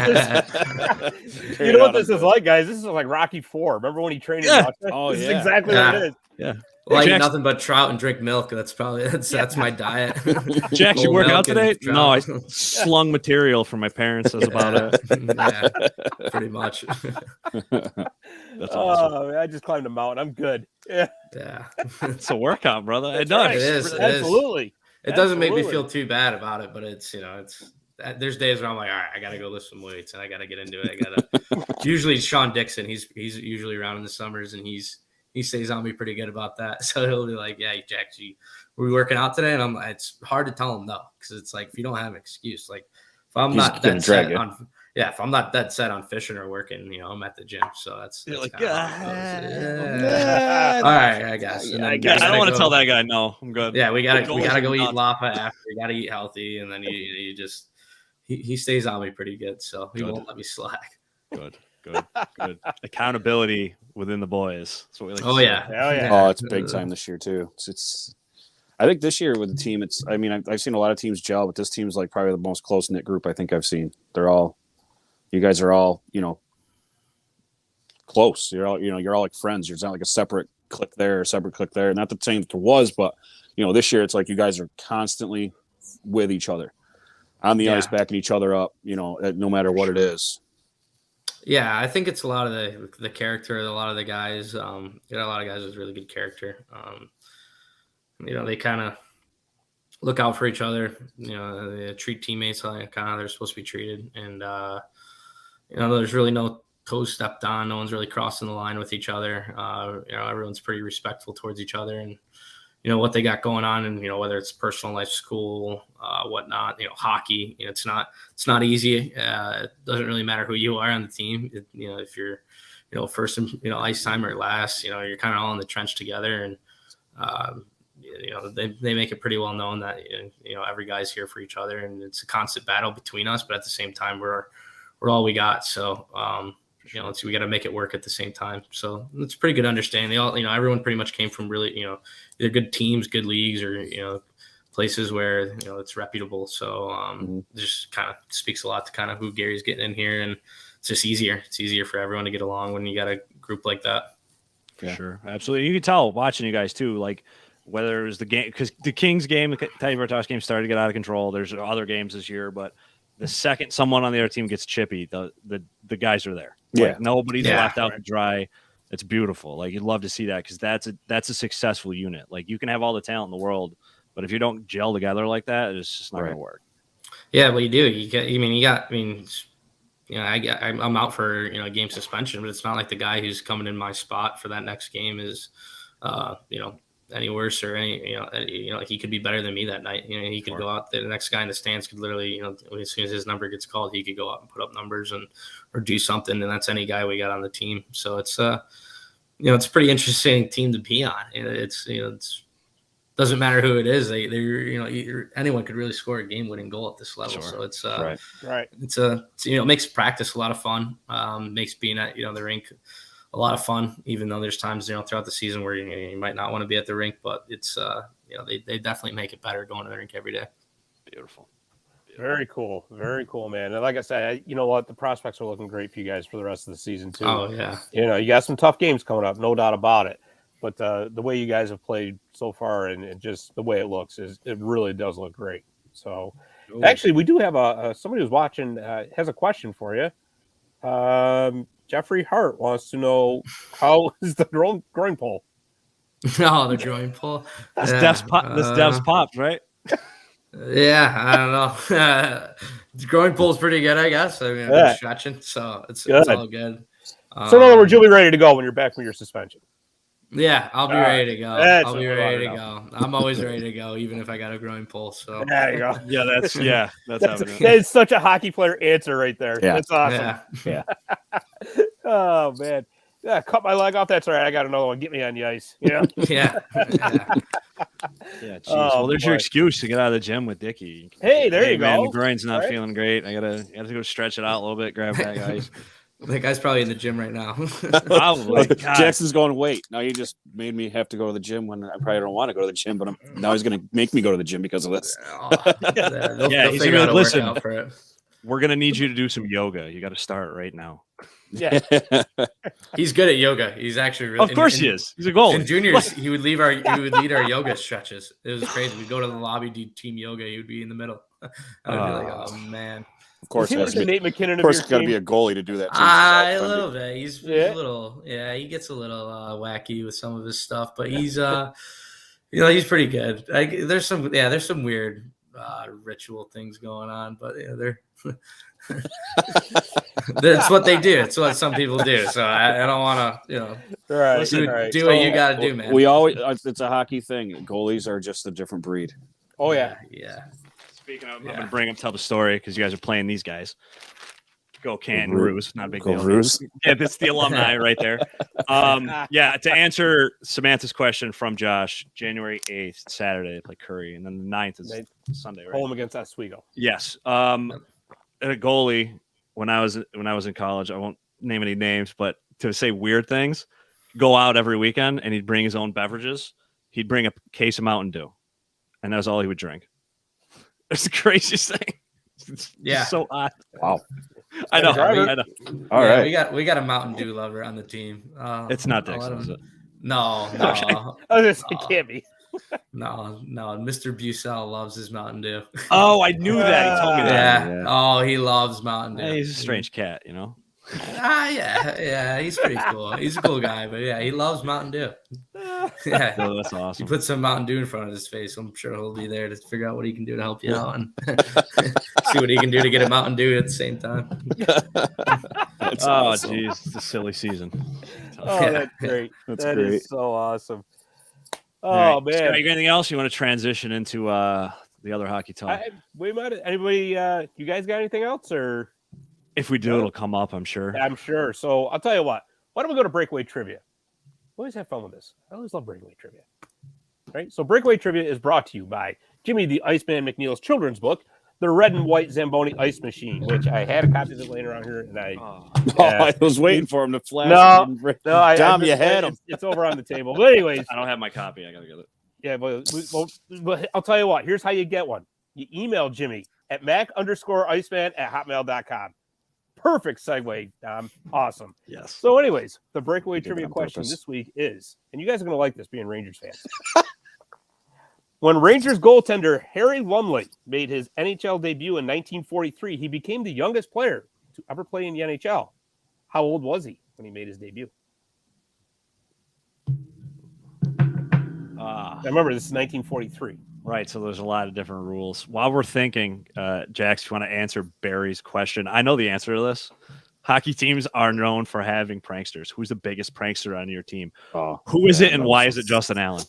what this is like, guys? This is like Rocky IV. Remember when he trained in Russia? Oh, this is exactly what it is. Yeah. Well, I eat nothing but trout and drink milk. That's my diet. Jax, you work out today? No, I slung material for my parents. That's about it. Yeah, pretty much. That's awesome. I just climbed a mountain. I'm good. Yeah. It's a workout, brother. It does. Right. It is. Absolutely. It doesn't make me feel too bad about it, but it's there's days where I'm like, all right, I got to go lift some weights and I got to get into it. Usually Sean Dixon, he's usually around in the summers and he stays on me pretty good about that. So he'll be like, yeah, Jack, were we working out today? And it's hard to tell him no, because it's like, if you don't have an excuse, like if I'm not that set on, if I'm not that set on fishing or working, I'm at the gym. So that's you're like, all right, I guess. And then I don't want to tell that guy no. I'm good. Yeah, we gotta go eat lapa after. We gotta eat healthy, and then you just he stays on me pretty good, so he won't let me slack. Good. Accountability within the boys. That's what we like. Oh yeah. Oh, it's big time this year too. It's I think this year with the team, I've seen a lot of teams gel, but this team's like probably the most close knit group I think I've seen. You guys are all, close. You're all like friends. It's not like a separate click there or separate click there. Not the same that there was, but this year it's like you guys are constantly with each other on the ice, backing each other up, no matter what it is. Yeah, I think it's a lot of the character of a lot of the guys. A lot of guys with really good character. They kind of look out for each other. They treat teammates like kind of how they're supposed to be treated, and there's really no toes stepped on. No one's really crossing the line with each other. Everyone's pretty respectful towards each other, and what they got going on, and whether it's personal life, school, whatnot. Hockey. It's not easy. It doesn't really matter who you are on the team. If you're first ice time or last, you're kind of all in the trench together, and they make it pretty well known that every guy's here for each other, and it's a constant battle between us. But at the same time, we're all we got. So we got to make it work at the same time. So it's pretty good understanding. They all, everyone pretty much came from really, either good teams, good leagues, or places where it's reputable. So it just kind of speaks a lot to kind of who Gary's getting in here, and it's just easier. It's easier for everyone to get along when you got a group like that. Yeah. Sure, absolutely. You can tell watching you guys too, like whether it was the game, because the Kings game, the Titan Vertos game started to get out of control. There's other games this year, but the second someone on the other team gets chippy, the guys are there. Like, nobody's left out to dry. It's beautiful. Like, you'd love to see that, because that's a successful unit. Like, you can have all the talent in the world, but if you don't gel together like that, it's just not going to work. Yeah, well, you do. I'm out for a game suspension, but it's not like the guy who's coming in my spot for that next game is, any worse or he could be better than me that night. He could go out there. The next guy in the stands could literally, as soon as his number gets called, he could go out and put up numbers or do something. And that's any guy we got on the team. So it's it's a pretty interesting team to be on. It's doesn't matter who it is. Anyone could really score a game-winning goal at this level. Sure. So it's right. It makes practice a lot of fun. Makes being at the rink a lot of fun, even though there's times throughout the season where you might not want to be at the rink, but it's they definitely make it better going to the rink every day. Beautiful. Very cool, man. And like I said, you know what, the prospects are looking great for you guys for the rest of the season too. Oh yeah, you got some tough games coming up, no doubt about it. But the way you guys have played so far and just the way it looks it really does look great. So actually, we do have somebody who's watching has a question for you. Jeffrey Hart wants to know, how is the groin pull? Oh, the groin pull. This Dev's popped, right? Yeah, I don't know. The groin pull is pretty good, I guess. I mean, I've been stretching, so it's all good. So in other words, you'll be ready to go when you're back from your suspension. Yeah, I'll be ready to go. I'll be ready to go. I'm always ready to go, even if I got a groin pull. So there you go. That's such a hockey player answer right there. Yeah. That's awesome. Yeah. Oh man. Yeah, cut my leg off. That's all right. I got another one. Get me on the ice. Yeah. Yeah, geez. Well, there's your excuse to get out of the gym with Dickie. Hey, there you go. Man, the groin's not feeling great. I gotta go stretch it out a little bit. Grab that, guys. That guy's probably in the gym right now. Probably. Jackson's going, wait, now you just made me have to go to the gym when I probably don't want to go to the gym, but now he's going to make me go to the gym because of this. They'll he's figure out like, a listen, workout for it. We're going to need you to do some yoga. You got to start right now. Yeah. He's good at yoga. He's actually really. Of course he is. He's a goalie. In juniors, he would lead our yoga stretches. It was crazy. We'd go to the lobby, do team yoga. He would be in the middle. I'd be like, oh man. Of course, Nate McKinnon. Of course, it's got to be a goalie to do that. A little bit. He's a little. Yeah, he gets a little wacky with some of his stuff, but he's he's pretty good. There's some weird ritual things going on, but they're. That's what they do. It's what some people do. So I don't want to, do what you got to do, man. We always, it's a hockey thing. Goalies are just a different breed. Oh yeah. Speaking of, I'm going to tell the story because you guys are playing these guys. Go Canton Roos, not a big deal. Roos. Yeah, that's the alumni right there. To answer Samantha's question from Josh, January 8th, Saturday, they play Curry, and then the 9th is Sunday, right? Home against Oswego. Yes. A goalie, when I was in college, I won't name any names, but to say weird things, go out every weekend and he'd bring his own beverages. He'd bring a case of Mountain Dew, and that was all he would drink. It's the craziest thing. It's so odd. Wow. I know. All right. We got a Mountain Dew lover on the team. It's not Dixon, is it? No. It can't be. No. Mr. Busell loves his Mountain Dew. Oh, I knew that. He told me that. Yeah. Oh, he loves Mountain Dew. Hey, he's a strange cat, Yeah. He's pretty cool. He's a cool guy, but yeah, he loves Mountain Dew. Yeah, oh, that's awesome. You put some Mountain Dew in front of his face, I'm sure he'll be there to figure out what he can do to help you out and see what he can do to get a Mountain Dew at the same time. That's awesome. Geez, it's a silly season. That's great. That's great. Is so awesome. Oh man, Scott, you got anything else you want to transition into the other hockey talk? We might. Anybody? You guys got anything else, or if we do, it'll come up. I'm sure. I'm sure. So I'll tell you what. Why don't we go to Breakaway Trivia? Always have fun with this. I always love Breakaway Trivia. Right? So Breakaway Trivia is brought to you by Jimmy the Iceman McNeil's children's book, The Red and White Zamboni Ice Machine, which I had a copy of it laying around here, and I was waiting for him to flash. No, Tom, you had him. It's over on the table. But anyways. I don't have my copy. I got to get it. Yeah, but I'll tell you what. Here's how you get one. You email Jimmy at mac_iceman@hotmail.com. Perfect segue, Dom. Awesome. Yes. So anyways, the Breakaway Trivia question this week is, and you guys are going to like this being Rangers fans. When Rangers goaltender Harry Lumley made his NHL debut in 1943, he became the youngest player to ever play in the NHL. How old was he when he made his debut? Remember, this is 1943. Right, so there's a lot of different rules. While we're thinking, Jax, if you want to answer Barry's question, I know the answer to this. Hockey teams are known for having pranksters. Who's the biggest prankster on your team? Who is it, and why is it Justin Allen?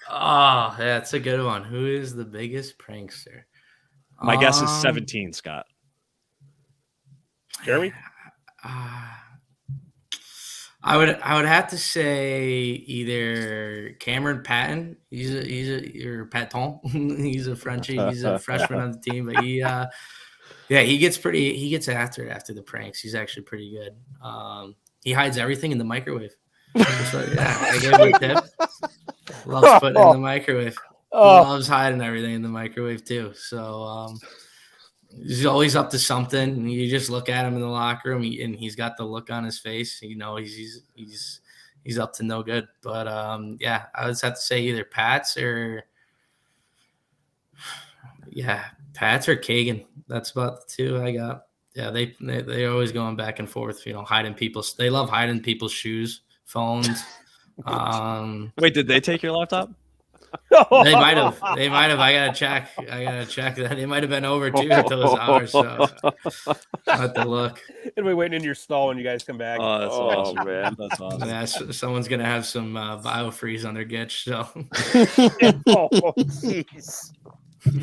That's a good one. Who is the biggest prankster? My guess is 17, Scott. Jeremy? I would have to say either Cameron Patton. He's a Patton. He's a Frenchie. He's a freshman on the team, but he gets after it after the pranks. He's actually pretty good. He hides everything in the microwave. So, I gave him a tip. Loves putting it in the microwave. Loves hiding everything in the microwave too. So he's always up to something. And you just look at him in the locker room, and he's got the look on his face. You know, he's up to no good. But I would have to say either Pats or Kagan. That's about the two I got. Yeah, they're always going back and forth. Hiding people's. They love hiding people's shoes, phones. Wait, did they take your laptop? They might have. I gotta check that. They might have been over too at those hours. So I'll have to look. It'll be waiting in your stall when you guys come back. Oh, that's awesome, man. That's awesome. Yeah, someone's gonna have some biofreeze on their gitch. So. Jeez.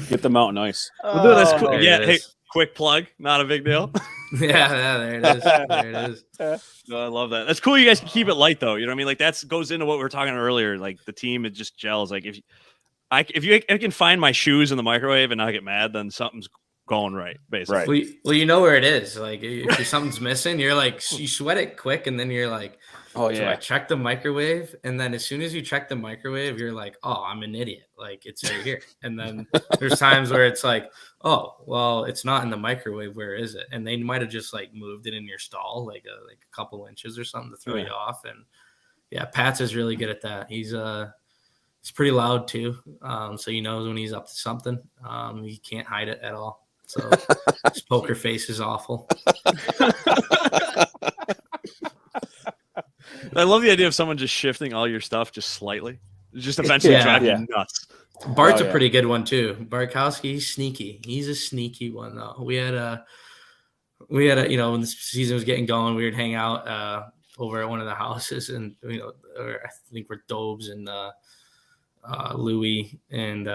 Get them out nice. We'll do this quick. Hey, quick plug. Not a big deal. Yeah, there it is. There it is. No, I love that. That's cool. You guys can keep it light though. You know what I mean? Like that goes into what we were talking about earlier. Like the team, it just gels. Like if I can find my shoes in the microwave and not get mad, then something's going right, basically. Right. Well, you know where it is. Like if something's missing, you're like, you sweat it quick, and then you're like, oh yeah, so I check the microwave, and then as soon as you check the microwave, you're like, oh, I'm an idiot. Like it's right here. And then there's times where it's like, oh, well, it's not in the microwave. Where is it? And they might have just like moved it in your stall, like a couple inches or something to throw you off. And yeah, Pat's is really good at that. He's pretty loud too. So he knows when he's up to something. He can't hide it at all. So his poker face is awful. I love the idea of someone just shifting all your stuff just slightly. Just eventually drive you nuts. Bart's a pretty good one too. Bartkowski, he's sneaky. He's a sneaky one though. We had a when the season was getting going, we would hang out over at one of the houses, and I think we're Dobes and Louis and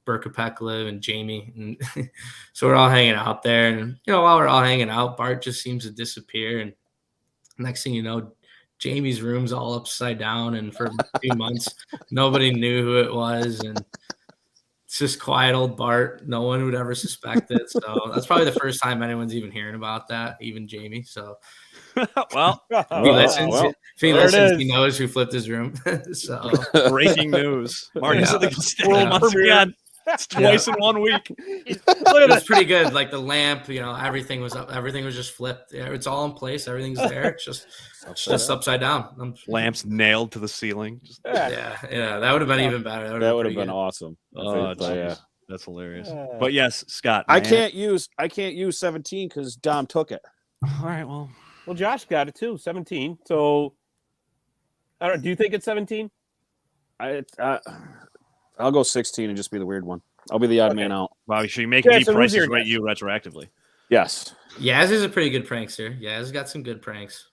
Berkapek live and Jamie, and so we're all hanging out there. And while we're all hanging out, Bart just seems to disappear, and next thing you know, Jamie's room's all upside down, and for a few months nobody knew who it was, and it's just quiet old Bart. No one would ever suspect it. So that's probably the first time anyone's even hearing about that, even Jamie. So well, if he listens, he knows who flipped his room. So breaking news. Marty's at the world once again. It's twice in 1 week. It was pretty good. Like the lamp, everything was up. Everything was just flipped. Yeah, it's all in place. Everything's there. It's just upside down. Lamps nailed to the ceiling. Yeah. That would have been even better. That would have been awesome. Oh, yeah. That's hilarious. But yes, Scott. I can't use 17 because Dom took it. All right. Well, Josh got it too. 17. So, I don't. Do you think it's 17? I'll go 16 and just be the weird one. I'll be the odd man out. Wow, so you make me prices rate you retroactively. Yes. Yaz is a pretty good prankster. Yaz got some good pranks.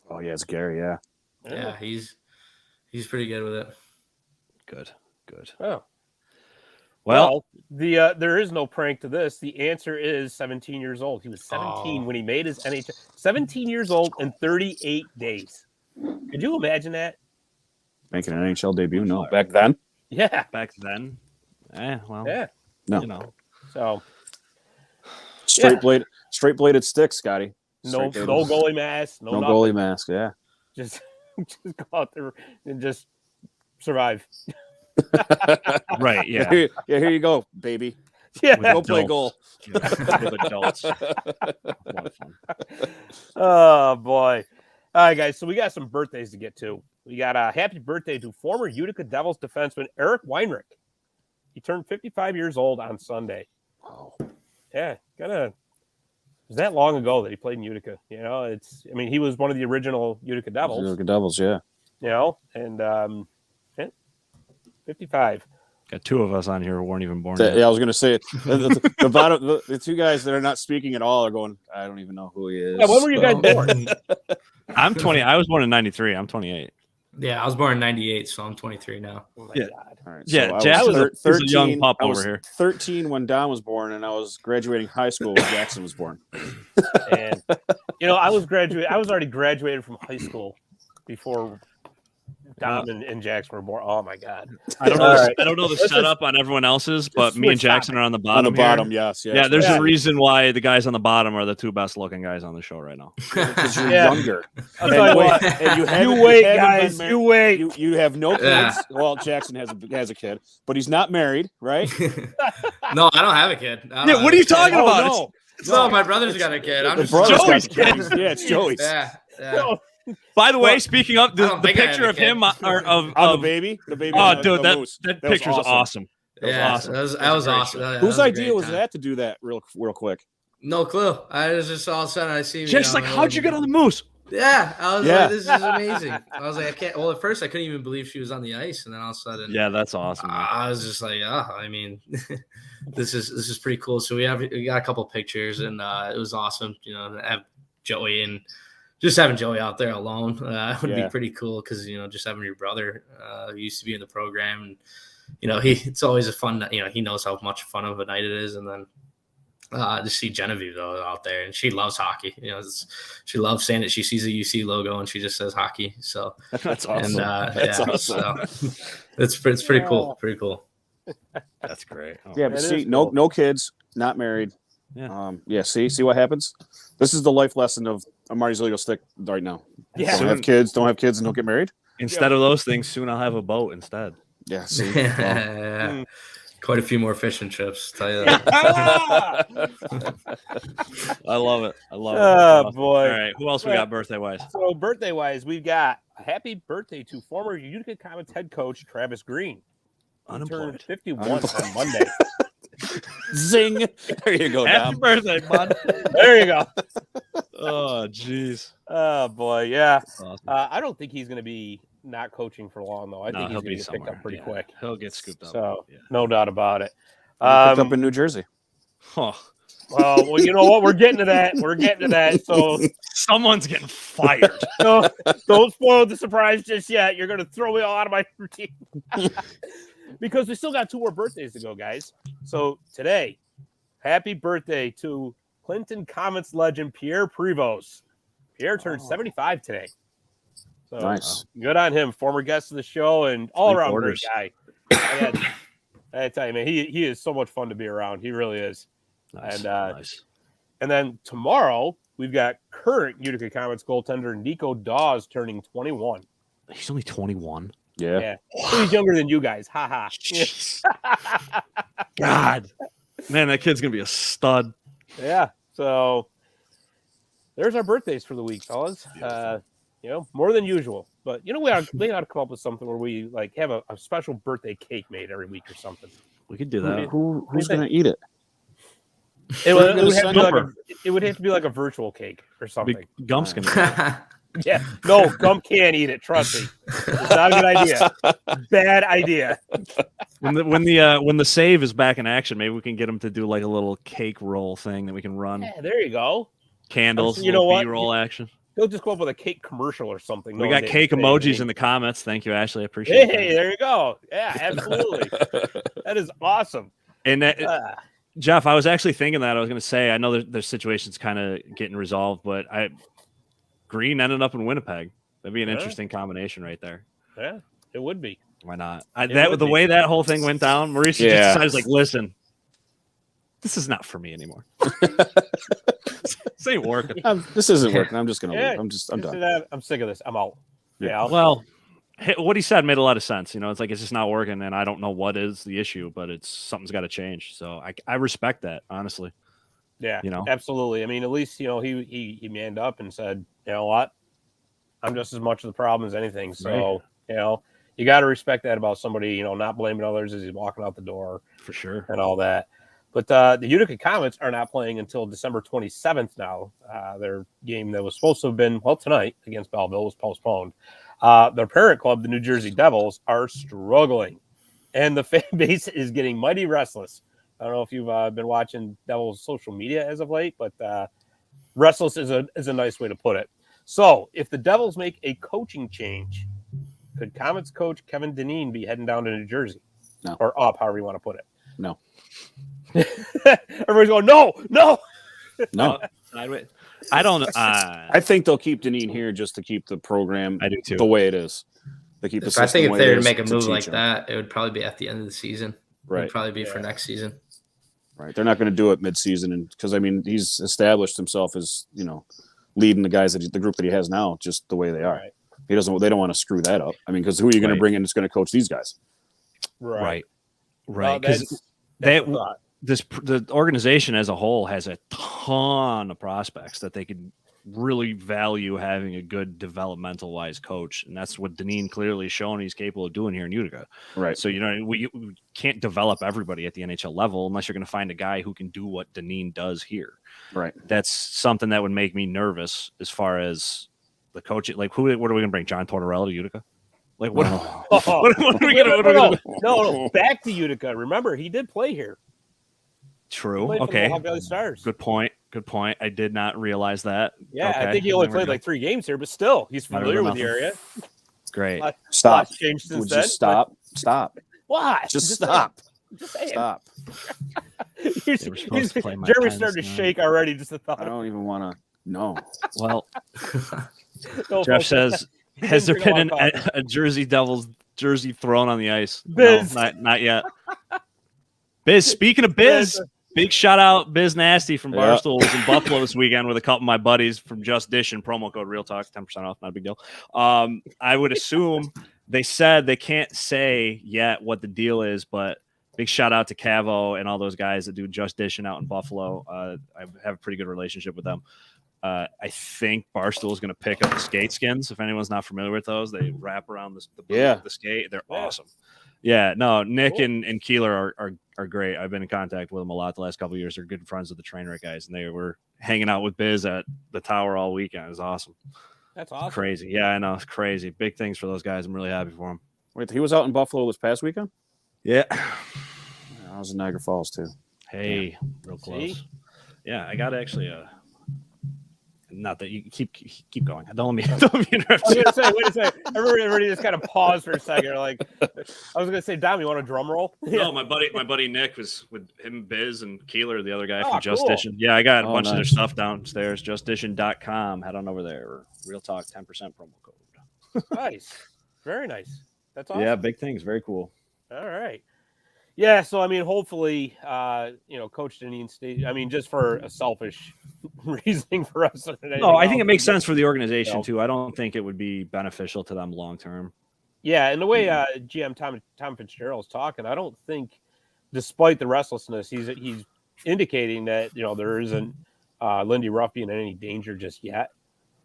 Oh yeah, it's Gary. Yeah. Yeah, he's pretty good with it. Good. Oh. Well, there is no prank to this. The answer is 17 years old. He was 17 when he made his NHL. 17 years old and 38 days. Could you imagine that? Making an NHL debut? No. Back then? Yeah. Back then? Well. Yeah. No. So. Straight bladed stick, Scotty. No goalie mask. No goalie mask. Yeah. Just go out there and just survive. Right. Yeah. Here you go, baby. Yeah. Go play goal. With adults. Oh boy. All right, guys. So we got some birthdays to get to. We got a happy birthday to former Utica Devils defenseman Eric Weinrich. He turned 55 years old on Sunday. Wow. Yeah, it was that long ago that he played in Utica. He was one of the original Utica Devils. Utica Devils, yeah. And 55. Got two of us on here who weren't even born yet. Yeah, I was going to say the bottom. The two guys that are not speaking at all are going, I don't even know who he is. Yeah, when were you guys born? I'm 20. I was born in 93. I'm 28. Yeah, I was born in 98, so I'm 23 now. Oh my God. All right, yeah, so I was 13, a young pup over here. 13 when Don was born, and I was graduating high school when Jaxon was born. And I was already graduated from high school before Dom and Jackson were born. Oh my God! I don't know. I don't know the setup on everyone else's, but me and Jackson are on the bottom. On the bottom, yes. Yeah, there's a reason why the guys on the bottom are the two best looking guys on the show right now. Because you're younger. I'll tell you what. You wait, guys. You wait. You have no kids. Yeah. Well, Jackson has a kid, but he's not married, right? No, I don't have a kid. What are you talking about? No, my brother's got a kid. I'm just Joey's kid. Yeah, it's Joey's. Yeah. No. By the way, speaking of the picture of him of the baby. Oh, dude, that picture's awesome. That was awesome. Whose idea was that to do that real quick? No clue. I was just all of a sudden I see. Just like, how'd you get on the Moose? Yeah, I was like, this is amazing. I was like, I can't. Well, at first I couldn't even believe she was on the ice, and then all of a sudden, yeah, that's awesome. I was just like, this is pretty cool. So we got a couple pictures, and it was awesome. To have Joey and just having Joey out there alone would be pretty cool because just having your brother who used to be in the program, and it's always a fun. He knows how much fun of a night it is, and then to see Genevieve though out there, and she loves hockey. She loves saying it. She sees a UC logo and she just says hockey. So that's awesome. And that's awesome. So it's pretty cool. Pretty cool. That's great. Oh, yeah, but see, no kids, not married. Yeah. See what happens. This is the life lesson of Marty's legal stick right now. Yeah. Don't have kids, and don't get married. Instead of those things, soon I'll have a boat instead. Yeah. See. Quite a few more fishing trips. Tell you that. I love it. Oh boy! All right, who else we got birthday wise? So birthday wise, we've got a happy birthday to former Utica Comets head coach Travis Green. He turned 51 on Monday. Zing! There you go. Happy birthday, bud. There you go. Oh, jeez. Oh boy, yeah. Awesome. I don't think he's going to be not coaching for long though. I think he's he'll going to be get picked up pretty quick. He'll get scooped up. So no doubt about it. Picked up in New Jersey. Huh. Well, you know what? We're getting to that. So someone's getting fired. No, don't spoil the surprise just yet. You're going to throw me all out of my routine. Because we still got 2 more birthdays to go, guys. So today, happy birthday to Clinton Comets legend Pierre Prevost. Pierre turned 75 today. So nice. Good on him. Former guest of the show and all-around great guy. I tell you, man, he is so much fun to be around. He really is. Nice. And then tomorrow, we've got current Utica Comets goaltender Nico Dawes turning 21. He's only 21. Yeah. So he's younger than you guys. Ha ha. God. Man, that kid's going to be a stud. Yeah. So there's our birthdays for the week, fellas. More than usual. But, we ought to come up with something where we, have a special birthday cake made every week or something. We could do that. Who's going to eat it? It would have to be like a virtual cake or something. Gump's going to Yeah. No, Gump can't eat it. Trust me. It's not a good idea. Bad idea. When the save is back in action, maybe we can get him to do like a little cake roll thing that we can run. Yeah, there you go. Candles, B-roll action. He'll just go up with a cake commercial or something. We got cake emojis in the comments. Thank you, Ashley. I appreciate it. Hey, there you go. Yeah, absolutely. That is awesome. And Jeff, I was actually thinking that I was going to say, I know there's situations kind of getting resolved, but Green ended up in Winnipeg. That'd be an interesting combination right there. Yeah, it would be. Why not? The way that whole thing went down, Maurice just decided, listen, this is not for me anymore. This ain't working. This isn't working. I'm just going to leave. I'm done. I'm sick of this. I'm out. Yeah. Well, what he said made a lot of sense. It's like, it's just not working, and I don't know what is the issue, but something's got to change. So I respect that, honestly. Yeah, absolutely. I mean, at least, he manned up and said, you know what? I'm just as much of the problem as anything. So, right. You got to respect that about somebody, not blaming others as he's walking out the door. For sure. And all that. But the Utica Comets are not playing until December 27th now. Their game that was supposed to have been, tonight against Belleville was postponed. Their parent club, the New Jersey Devils, are struggling. And the fan base is getting mighty restless. I don't know if you've been watching Devils social media as of late, but restless is a nice way to put it. So if the Devils make a coaching change, could Comets coach Kevin Dineen be heading down to New Jersey? No. Or up, however you want to put it. No. Everybody's going, no. I don't. I think they'll keep Dineen here just to keep the program the way it is. They keep the I think if they were to make a move like him. that, it would probably be at the end of the season. Right. It would probably be for next season. Right. They're not going to do it mid-season, and because he's established himself as leading the guys the group that he has now just the way they are. Right. They don't want to screw that up. Because who are you going to bring in that's going to coach these guys? Right. Because the organization as a whole has a ton of prospects that they could really value having a good developmental wise coach, and that's what Dineen clearly has shown he's capable of doing here in Utica. Right. So we can't develop everybody at the NHL level unless you're going to find a guy who can do what Dineen does here. Right. That's something that would make me nervous as far as the coach. Like, what are we going to bring? John Tortorella to Utica? Like, what? What are we going to? No, back to Utica. Remember, he did play here. True. Okay. Stars. Good point. I did not realize that. Yeah, okay. I think he only played like 3 games here, but still, he's familiar with the area. Great. Stop. Changed since Would then. you stop? Stop. Why? Just stop. Just saying. Stop. They were supposed to play my Jeremy's Pens starting to tonight. shake already. Just the thought. I don't even want to know. Well, No, Jeff folks, says, he has there didn't drink been a lot of coffee. a Jersey Devils jersey thrown on the ice? Biz. No, not yet. Biz, speaking of Biz, big shout out Biz Nasty from Barstool was in Buffalo this weekend with a couple of my buddies from Just Dishing, promo code Real Talk, 10% off, not a big deal. I would assume they said they can't say yet what the deal is, but big shout out to Cavo and all those guys that do Just Dishing out in Buffalo. I have a pretty good relationship with them. I think Barstool is going to pick up the skate skins. If anyone's not familiar with those, they wrap around the skate. They're awesome. Yeah, no, Nick and Keeler are great. I've been in contact with them a lot the last couple of years. They're good friends with the Trainwreck guys, and they were hanging out with Biz at the Tower all weekend. It was awesome. That's awesome. Crazy. Yeah, I know. It's crazy. Big things for those guys. I'm really happy for them. Wait, he was out in Buffalo this past weekend? Yeah. I was in Niagara Falls, too. Hey, real close. See? Yeah, I got actually not that you keep going. Don't let me interrupt you. Wait a second. Everybody just kind of pause for a second. Like, I was gonna say, Dom, you want a drum roll? No, my buddy Nick was with him, Biz, and Keeler, the other guy from Just Dishing. Yeah, I got a bunch of their stuff downstairs. JustDishing.com. Head on over there. Real Talk 10% promo code. Nice, very nice. That's awesome. Yeah, big things. Very cool. All right. Yeah, so I mean, hopefully, Coach Dineen stays. I mean, just for a selfish reasoning for us. No, I think it makes sense for the organization too. I don't think it would be beneficial to them long term. Yeah, and the way GM Tom Fitzgerald is talking, I don't think, despite the restlessness, he's indicating that there isn't Lindy Ruff being in any danger just yet.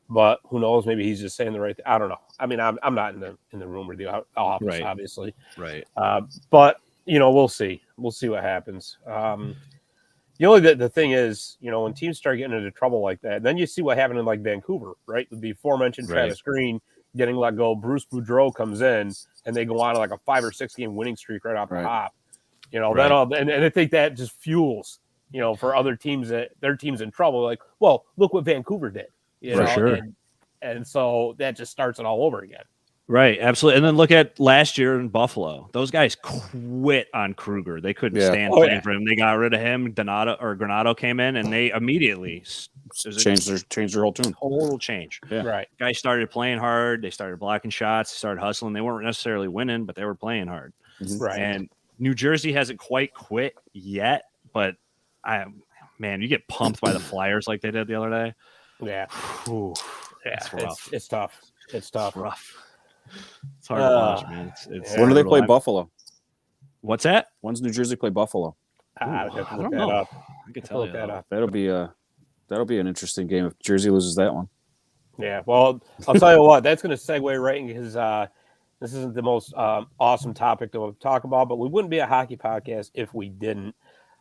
But who knows? Maybe he's just saying the right thing. I don't know. I mean, I'm not in the room or the office, obviously. Right. But we'll see. We'll see what happens. The thing is, when teams start getting into trouble like that, then you see what happened in like Vancouver, right? With the aforementioned Travis Green getting let go, Bruce Boudreau comes in, and they go on like a 5 or 6 game winning streak right off the top. Then I think that just fuels, for other teams that their team's in trouble. Like, well, look what Vancouver did, sure. And so that just starts it all over again. Right, absolutely. And then look at last year in Buffalo. Those guys quit on Kruger. They couldn't stand playing for him. They got rid of him. Granado came in, and they immediately changed their whole tune. Total change. Yeah. Right. Guys started playing hard. They started blocking shots. They started hustling. They weren't necessarily winning, but they were playing hard. Mm-hmm. Right. And New Jersey hasn't quite quit yet, but you get pumped by the Flyers like they did the other day. Yeah. Whew. Yeah. It's tough. It's tough. It's rough. It's hard to watch, man. It's when do they play Buffalo? What's that? When's New Jersey play Buffalo? I don't know. I can tell you that up. That'll be an interesting game if Jersey loses that one. Yeah, well, I'll tell you what. That's going to segue right into his. This isn't the most awesome topic to talk about, but we wouldn't be a hockey podcast if we didn't.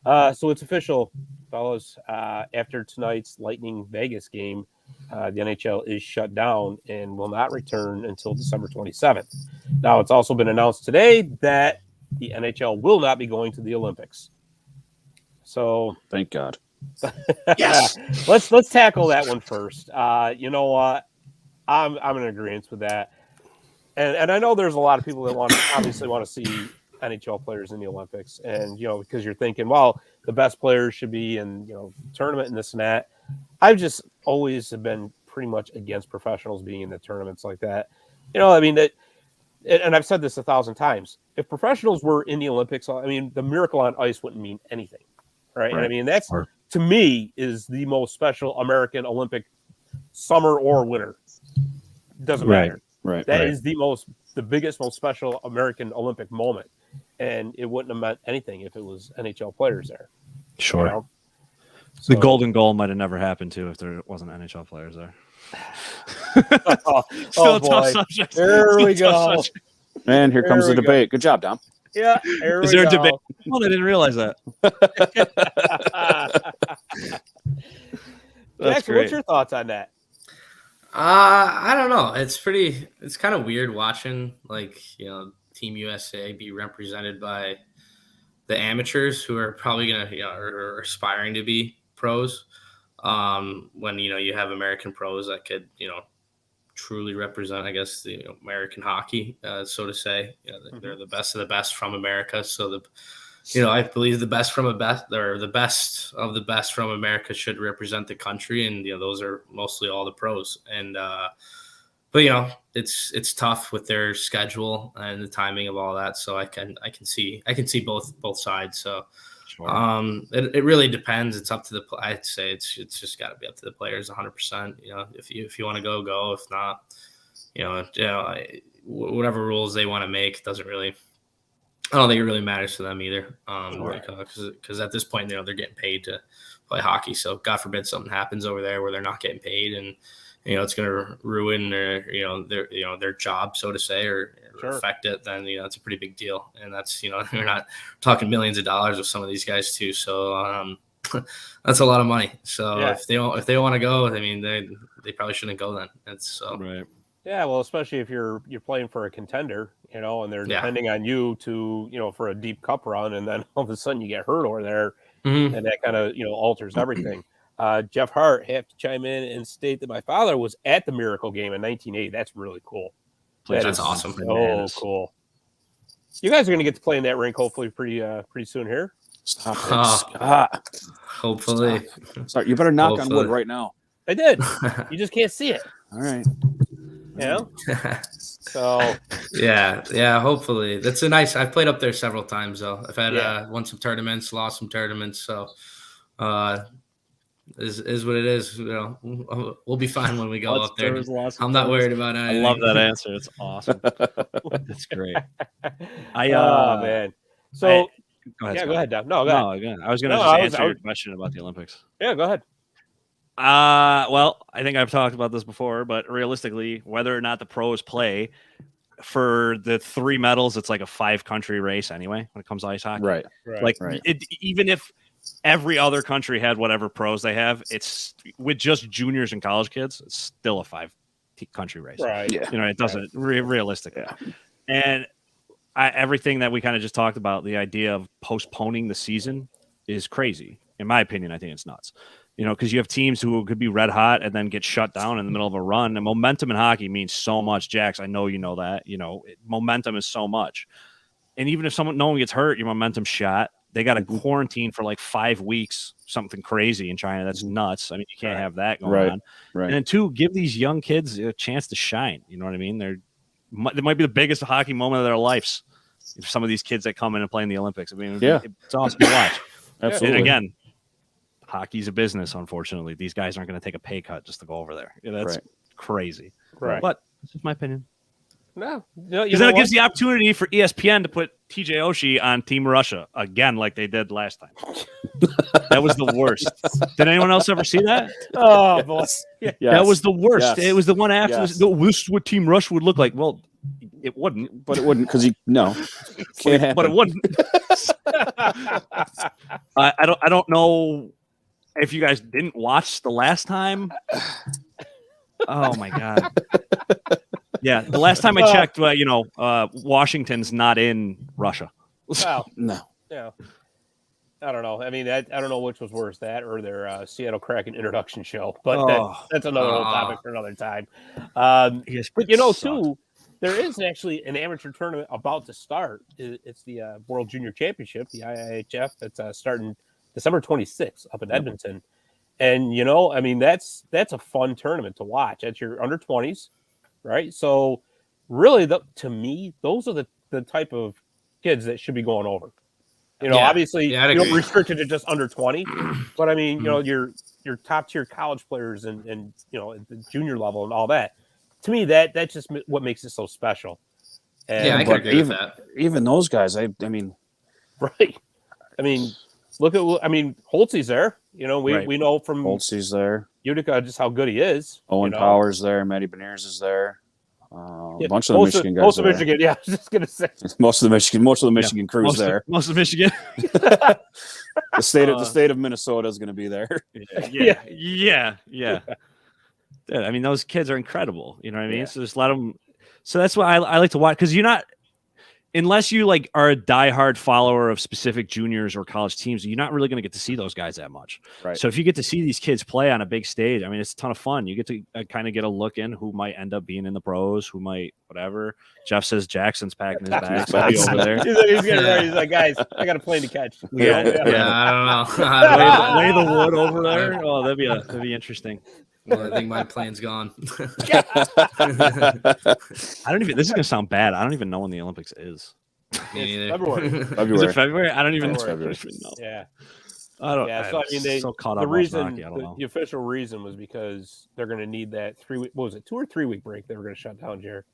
So it's official, fellas. After tonight's Lightning Vegas game, the NHL is shut down and will not return until December 27th. Now, it's also been announced today that the NHL will not be going to the Olympics. So, thank God. Yes. Let's tackle that one first. You know what? I'm in agreement with that. And I know there's a lot of people that want to see NHL players in the Olympics, and because you're thinking, well, the best players should be in tournament and this and that. I've just always have been pretty much against professionals being in the tournaments like that. I mean that, and I've said this 1,000 times. If professionals were in the Olympics, I mean the miracle on ice wouldn't mean anything, right? And I mean that's to me is the most special American Olympic summer or winter. Doesn't matter. Right. That is the biggest, most special American Olympic moment. And it wouldn't have meant anything if it was NHL players there. Sure. So, the golden goal might have never happened too if there wasn't NHL players there. Still a tough subject. There we go. And here comes the debate. Good job, Dom. Yeah. Is there a debate? Well, I didn't realize that. Jaxon, what's your thoughts on that? I don't know. It's kind of weird watching Team USA be represented by the amateurs who are probably going to, are aspiring to be pros. When, you have American pros that could, truly represent, I guess, the American hockey, so to say. They're the best of the best from America. So I believe the best of the best from America should represent the country, and those are mostly all the pros. And but it's tough with their schedule and the timing of all that. So I can see both sides. So Sure. It really depends. It's up to the. I'd say it's just got to be up to the players 100%. If you want to go. If not, whatever rules they want to make doesn't really. I don't think it really matters to them either. Because at this point, they're getting paid to play hockey. So God forbid something happens over there where they're not getting paid, and it's going to ruin their job, so to say, or affect it. Then it's a pretty big deal, and that's we're not talking millions of dollars with some of these guys too. So that's a lot of money. So if they want to go, I mean they probably shouldn't go then. That's so right. Yeah, well, especially if you're playing for a contender, and they're depending on you to, for a deep cup run, and then all of a sudden you get hurt over there, and that kind of, alters everything. Jeff Hart, have to chime in and state that my father was at the Miracle game in 1980. That's really cool. That's awesome. So cool. You guys are going to get to play in that rink hopefully pretty soon here. Stop it, Scott. Hopefully. Sorry, you better knock on wood right now. I did. You just can't see it. All right. So yeah, hopefully. That's I've played up there several times though. I've had won some tournaments, lost some tournaments, so is what it is. We'll be fine when we go up there. I'm not worried about anything. I love that answer. It's awesome. That's great. Man. So go ahead. Go ahead, Dom. No, again. I was going to answer your question about the Olympics. Yeah, go ahead. Well, I think I've talked about this before, but realistically, whether or not the pros play for the 3 medals, it's like a 5-country race anyway when it comes to ice hockey. Right. Like even if every other country had whatever pros they have, it's with just juniors and college kids, it's still a 5-country race. Right. Yeah. It doesn't realistically. Yeah. And everything that we kind of just talked about, the idea of postponing the season is crazy. In my opinion, I think it's nuts. Because you have teams who could be red hot and then get shut down in the middle of a run. And momentum in hockey means so much, Jax. I know you know that. Momentum is so much. And even if no one gets hurt, your momentum's shot. They got to quarantine for like 5 weeks, something crazy in China. That's nuts. I mean, you can't have that going on. Right. And then 2, give these young kids a chance to shine. You know what I mean? They might be the biggest hockey moment of their lives. If some of these kids that come in and play in the Olympics. I mean, it's awesome to watch. Absolutely. And again, hockey's a business, unfortunately. These guys aren't going to take a pay cut just to go over there. That's crazy. Right. But that's just my opinion. No. Because then it gives the opportunity for ESPN to put TJ Oshie on Team Russia again like they did last time. That was the worst. Did anyone else ever see that? Oh, boy. Yes. That was the worst. Yes. It was the one after. This is what Team Russia would look like. Well, it wouldn't. But it wouldn't because can't happen. But it wouldn't. I don't know if you guys didn't watch the last time. Oh my God. Yeah, the last time I checked, Washington's not in Russia. Well, no. Yeah. I don't know. I mean, I don't know which was worse, that or their Seattle Kraken introduction show. But that's another whole topic for another time. But too, there is actually an amateur tournament about to start. It's the World Junior Championship, the IIHF. That's starting December 26th up in Edmonton. And I mean, that's a fun tournament to watch. That's your under 20s. Right. So really, to me, those are the type of kids that should be going over. Obviously, you don't restrict it to just under 20. But I mean, your top tier college players and at the junior level and all that. To me, that's just what makes it so special. And, I can agree with that. Even those guys, I mean. Right. I mean, Holtzy's there. We know from Holtzy's there. Utica just how good he is. Owen Powers there. Matty Beniers is there. A bunch of the Michigan guys. Most of Michigan, I was just gonna say. Most of the Michigan crew's there. Most of Michigan. The state of Minnesota is going to be there. Yeah. I mean, those kids are incredible. You know what I mean? So just let them. So that's why I like to watch, because unless you like are a diehard follower of specific juniors or college teams, you're not really going to get to see those guys that much. Right. So if you get to see these kids play on a big stage, I mean, it's a ton of fun. You get to kind of get a look in who might end up being in the pros, who might whatever. Jeff says Jackson's packing his bags. So he'll be over there. He's getting ready. He's like, guys, I got a plane to catch. Yeah, I don't know. lay the wood over there. Oh, that'd be interesting. Well, I think my plane's gone. I don't even. This is gonna sound bad. I don't even know when the Olympics is. Me February. Is it February? I don't even February. know. Yeah. I don't. Yeah. So I mean, so caught up the reason, hockey, I don't know. the official reason was because they're going to need that 3 week. What was it? 2 or 3 week break they were going to shut down, Jared.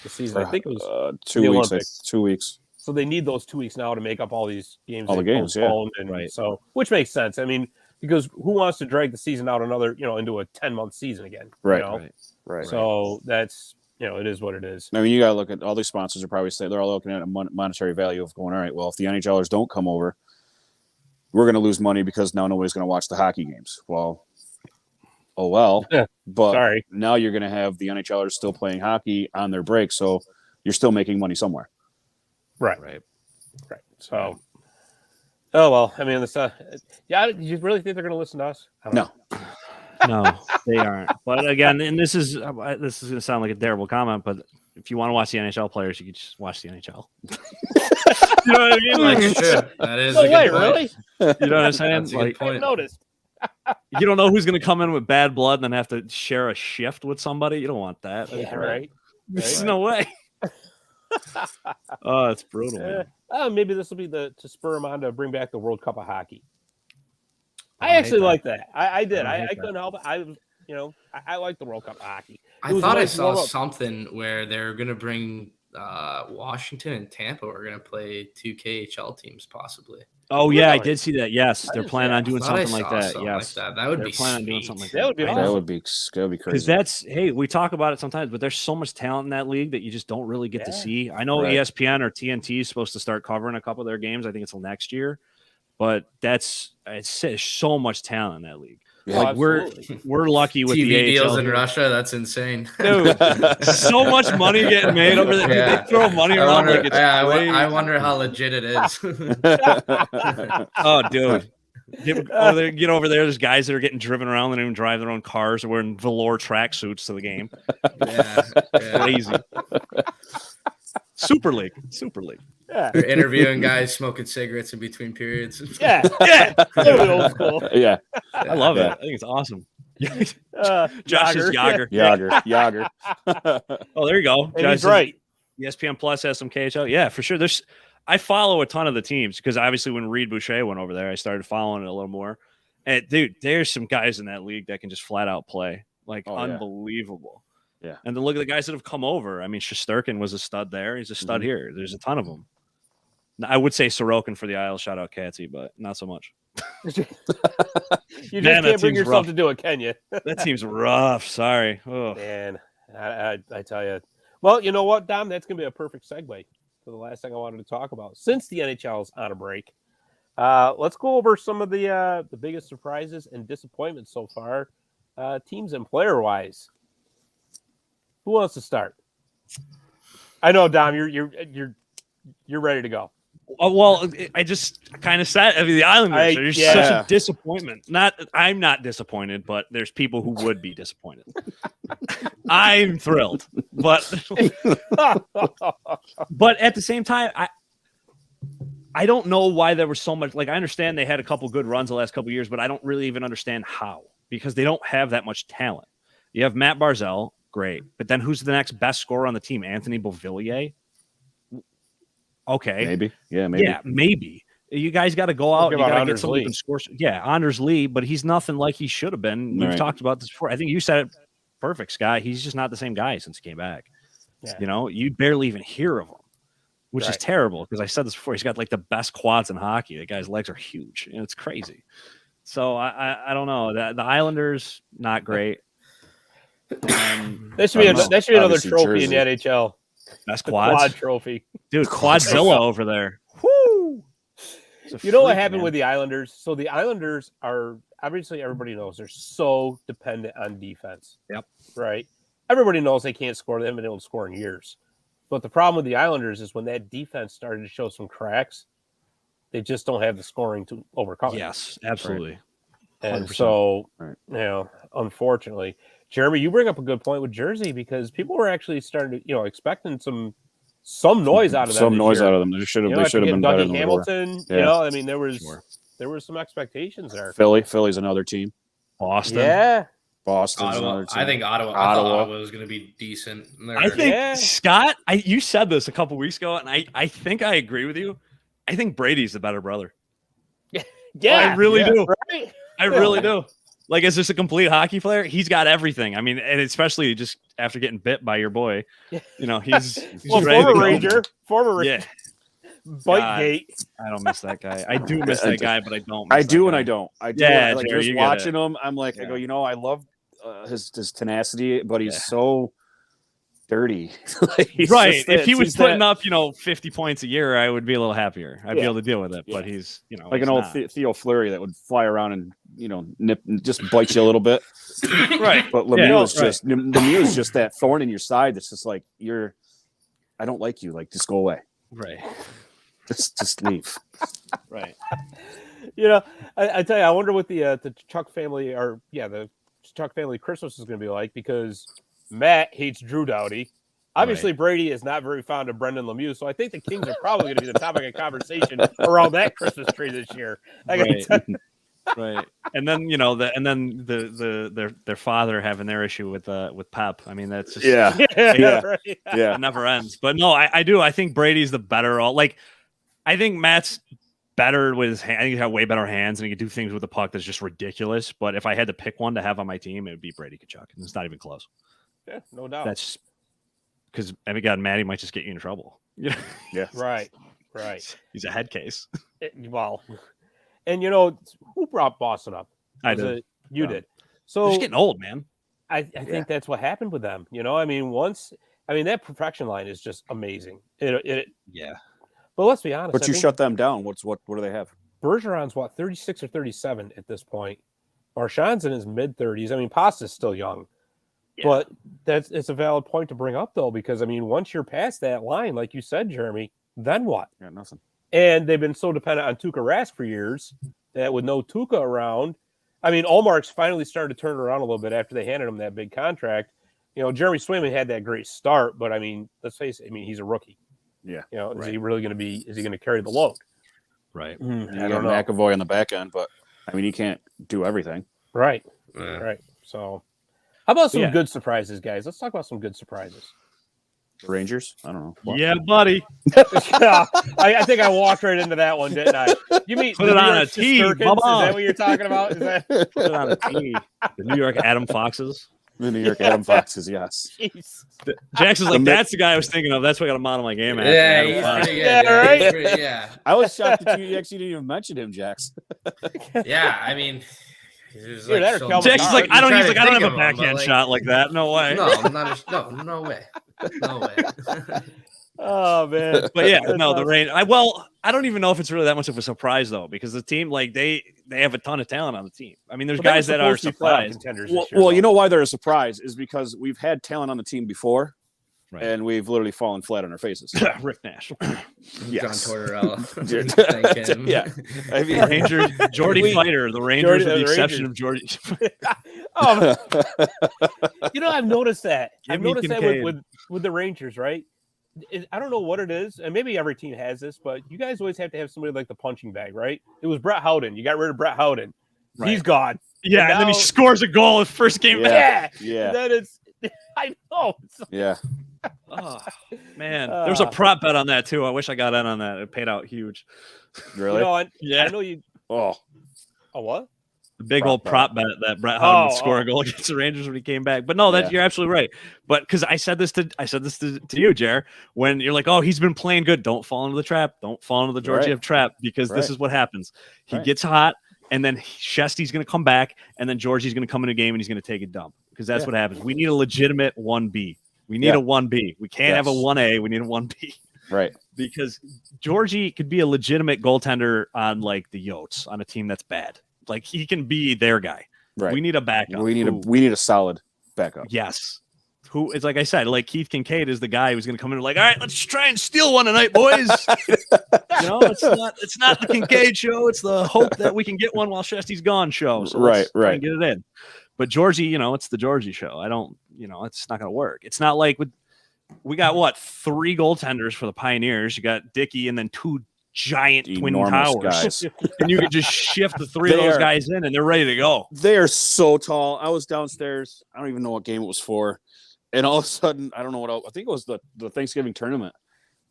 The season. I think it was 2 weeks. 2 weeks. So they need those 2 weeks now to make up all these games. All the games, yeah. And right. So, which makes sense. I mean, because who wants to drag the season out another, into a 10-month season again? Right. You know? Right. So that's, it is what it is. I mean, you got to look at all these sponsors are probably saying they're all looking at a monetary value of going, all right, well, if the NHLers don't come over, we're going to lose money because now nobody's going to watch the hockey games. Well, Yeah. but Sorry. now you're going to have the NHLers still playing hockey on their break, so you're still making money somewhere. Right. So, oh well. I mean, yeah. Do you really think they're going to listen to us? I don't know. No, they aren't. But again, and this is going to sound like a terrible comment, but if you want to watch the NHL players, you can just watch the NHL. You know what I mean? Like, That's true. That is No a good way, point. really? you know what I'm saying? That's a good Like, I haven't noticed. you don't know who's going to come in with bad blood and then have to share a shift with somebody. You don't want that. Yeah, right. There's no way. Oh, it's brutal. Man. Maybe this will be to spur them on to bring back the World Cup of hockey. I actually like that. I did. I couldn't help it. I like the World Cup of hockey. I thought I saw something where they're going to bring Washington and Tampa were going to play 2 KHL teams possibly. Oh yeah, Really? I did see that. Yes, they're planning on doing something like that. Yes, that would be planning on doing sweet. something like That would be awesome. That would be because crazy. we talk about it sometimes, but there's so much talent in that league that you just don't really get to see. I know Right. ESPN or TNT is supposed to start covering a couple of their games. I think it's next year, but it's so much talent in that league. Yeah. Like we're lucky with TV the deals AHL in Russia. That's insane. Dude, so much money getting made over there. Yeah. They throw money around like it's crazy. I wonder how legit it is. Oh, dude. Get over there. There's guys that are getting driven around. They don't even drive their own cars. They're wearing velour tracksuits to the game. Yeah. Crazy. Super League. Yeah. They're interviewing guys smoking cigarettes in between periods. Yeah. Totally old school. Yeah. I love it. I think it's awesome. Josh's Yager. Yager. Oh, there you go. And he's right. ESPN Plus has some KHL. Yeah, for sure. I follow a ton of the teams because obviously when Reed Boucher went over there, I started following it a little more. And dude, there's some guys in that league that can just flat out play. Like unbelievable. Yeah. And then look at the guys that have come over. I mean, Shesterkin was a stud there. He's a stud here. There's a ton of them. I would say Sorokin for the Isles. Shout out Catsy, but not so much. You just can't bring yourself to do it, can you? That team's rough. Sorry. Oh. Man, I tell you. Well, you know what, Dom? That's going to be a perfect segue to the last thing I wanted to talk about. Since the NHL's on a break, let's go over some of the biggest surprises and disappointments so far, teams and player-wise. Who wants to start? I know, Dom. You're ready to go. Well, I just kind of said. I mean, the Islanders are such a disappointment. I'm not disappointed, but there's people who would be disappointed. I'm thrilled, but at the same time, I don't know why there was so much. Like, I understand they had a couple good runs the last couple of years, but I don't really even understand how, because they don't have that much talent. You have Matt Barzal, great, but then who's the next best scorer on the team? Anthony Beauvillier. Okay. Maybe. Yeah, maybe. You guys got to go out. You got to get somebody who can score. Yeah, Anders Lee, but he's nothing like he should have been. We've talked about this before. I think you said it perfect, Scott. He's just not the same guy since he came back. Yeah. You barely even hear of him, which is terrible because I said this before. He's got like the best quads in hockey. The guy's legs are huge, and it's crazy. So I don't know. The Islanders, not great. That should be another trophy in the NHL. Best quads? Quad trophy. Dude, Quadzilla over there. Woo! You know what happened with the Islanders? So the Islanders are, obviously everybody knows, they're so dependent on defense. Yep. Right? Everybody knows they can't score. They haven't been able to score in years. But the problem with the Islanders is when that defense started to show some cracks, they just don't have the scoring to overcome it. Yes, absolutely. Right. And 100%. so, unfortunately, Jeremy, you bring up a good point with Jersey because people were actually starting to, expecting some noise out of them. Some noise out of them. They should have been better than Hamilton. Yeah. There was some expectations there. Philly's another team. Boston. Yeah. Boston's another team. I think Ottawa. I thought Ottawa was going to be decent. I think Scott. You said this a couple weeks ago, and I think I agree with you. I think Brady's the better brother. Yeah, I really do. Right? I really do. Like, as just a complete hockey player, he's got everything. I mean, and especially just after getting bit by your boy, he's former Ranger. Yeah. Bite gate. I don't miss that guy. I do miss that guy, but I don't. I do and I don't. I do. Yeah, like, Jerry, just watching him, I'm like, I go, I love his tenacity, but he's so dirty. Right. If he was putting up, 50 points a year, I would be a little happier. I'd be able to deal with it. But he's, like an old Theo Fleury that would fly around and, nip and just bite you a little bit. Right. But Lemieux is just that thorn in your side that's just like, I don't like you. Like, just go away. Right. Just leave. Right. I tell you, I wonder what the Chuck family the Chuck family Christmas is going to be like, because Matt hates Drew Doughty. Obviously, Brady is not very fond of Brendan Lemieux, so I think the Kings are probably going to be the topic of conversation around that Christmas tree this year. Right. And then their father having their issue with Pep. I mean, that's just it never ends. But no, I do. I think Brady's the better. I think Matt's better with his hand. I think he has way better hands and he can do things with the puck that's just ridiculous. But if I had to pick one to have on my team, it would be Brady Tkachuk. And it's not even close. Yeah, no doubt. That's because God, Matty might just get you in trouble. Yeah. Right. He's a head case. And who brought Boston up? I did. You did. So they're just getting old, man. I think that's what happened with them. That perfection line is just amazing. But let's be honest. But you shut them down. What do they have? Bergeron's 36 or 37 at this point. Marchand's in his mid 30s. I mean, Pasta's still young. Yeah. But it's a valid point to bring up, though, because once you're past that line, like you said, Jeremy, then what? Yeah, nothing. And they've been so dependent on Tuukka Rask for years that with no Tuukka around, Allmark's finally started to turn around a little bit after they handed him that big contract. Jeremy Swayman had that great start, but let's face it, he's a rookie. Yeah. Is he really going to carry the load? Right. I don't know. McAvoy on the back end, but he can't do everything. Right. Right. So, how about some good surprises, guys? Let's talk about some good surprises. The Rangers? I don't know. What? Yeah, buddy. I think I walked right into that one, didn't I? You mean put it on a tee? Is that what you're talking about? Put it on a tee. The New York Adam Foxes. The New York Adam Foxes, yes. Jackson's like, that's the guy I was thinking of. That's what I got to model my game at. Yeah. I was shocked that you actually didn't even mention him, Jax. Jackson's like, I don't have a backhand shot like that. No way. No way. No way. Oh man. But the Rain. I don't even know if it's really that much of a surprise though, because the team they have a ton of talent on the team. There's guys that are surprised. Well, you know why they're a surprise is because we've had talent on the team before, and we've literally fallen flat on our faces. Rick Nash, John Tortorella. Rangers, Jordy Fighter. The Rangers, with the exception of Jordy. I've noticed that. With the Rangers, right? I don't know what it is, and maybe every team has this, but you guys always have to have somebody like the punching bag, right? It was Brett Howden. You got rid of Brett Howden. Right. He's gone. Yeah, and then he scores a goal his first game back. Yeah. That is, I know. Yeah. Oh, man. There was a prop bet on that, too. I wish I got in on that. It paid out huge. Really? I know you. Oh, what? The big old prop bet that Brett Howden would score a goal against the Rangers when he came back. But no, you're absolutely right. But because I said this to you, Jer, when you're like, oh, he's been playing good. Don't fall into the trap. Don't fall into the Georgiev trap, because this is what happens. He gets hot, and then Shesty's going to come back, and then Georgie's going to come in a game and he's going to take a dump, because that's what happens. We need a legitimate 1B. We need a 1B. We can't have a 1A. We need a 1B. Right. Because Georgie could be a legitimate goaltender on the Yotes on a team that's bad. He can be their guy. Right. We need a backup. We need a solid backup. Yes. who is, like I said, like Keith Kincaid is the guy who's going to come in and like, all right, let's try and steal one tonight, boys. It's not the Kincaid show. It's the hope that we can get one while Shesty's gone show. So let's try and get it in. But Georgie, it's the Georgie show. It's not going to work. It's not like we got 3 goaltenders for the Pioneers. You got Dickey and then 2 giant twin towers guys. And you can just shift the 3 of those guys in and they're ready to go. They are so tall. I was downstairs. I don't even know what game it was for. And all of a sudden, I don't know what else. I think it was the Thanksgiving tournament.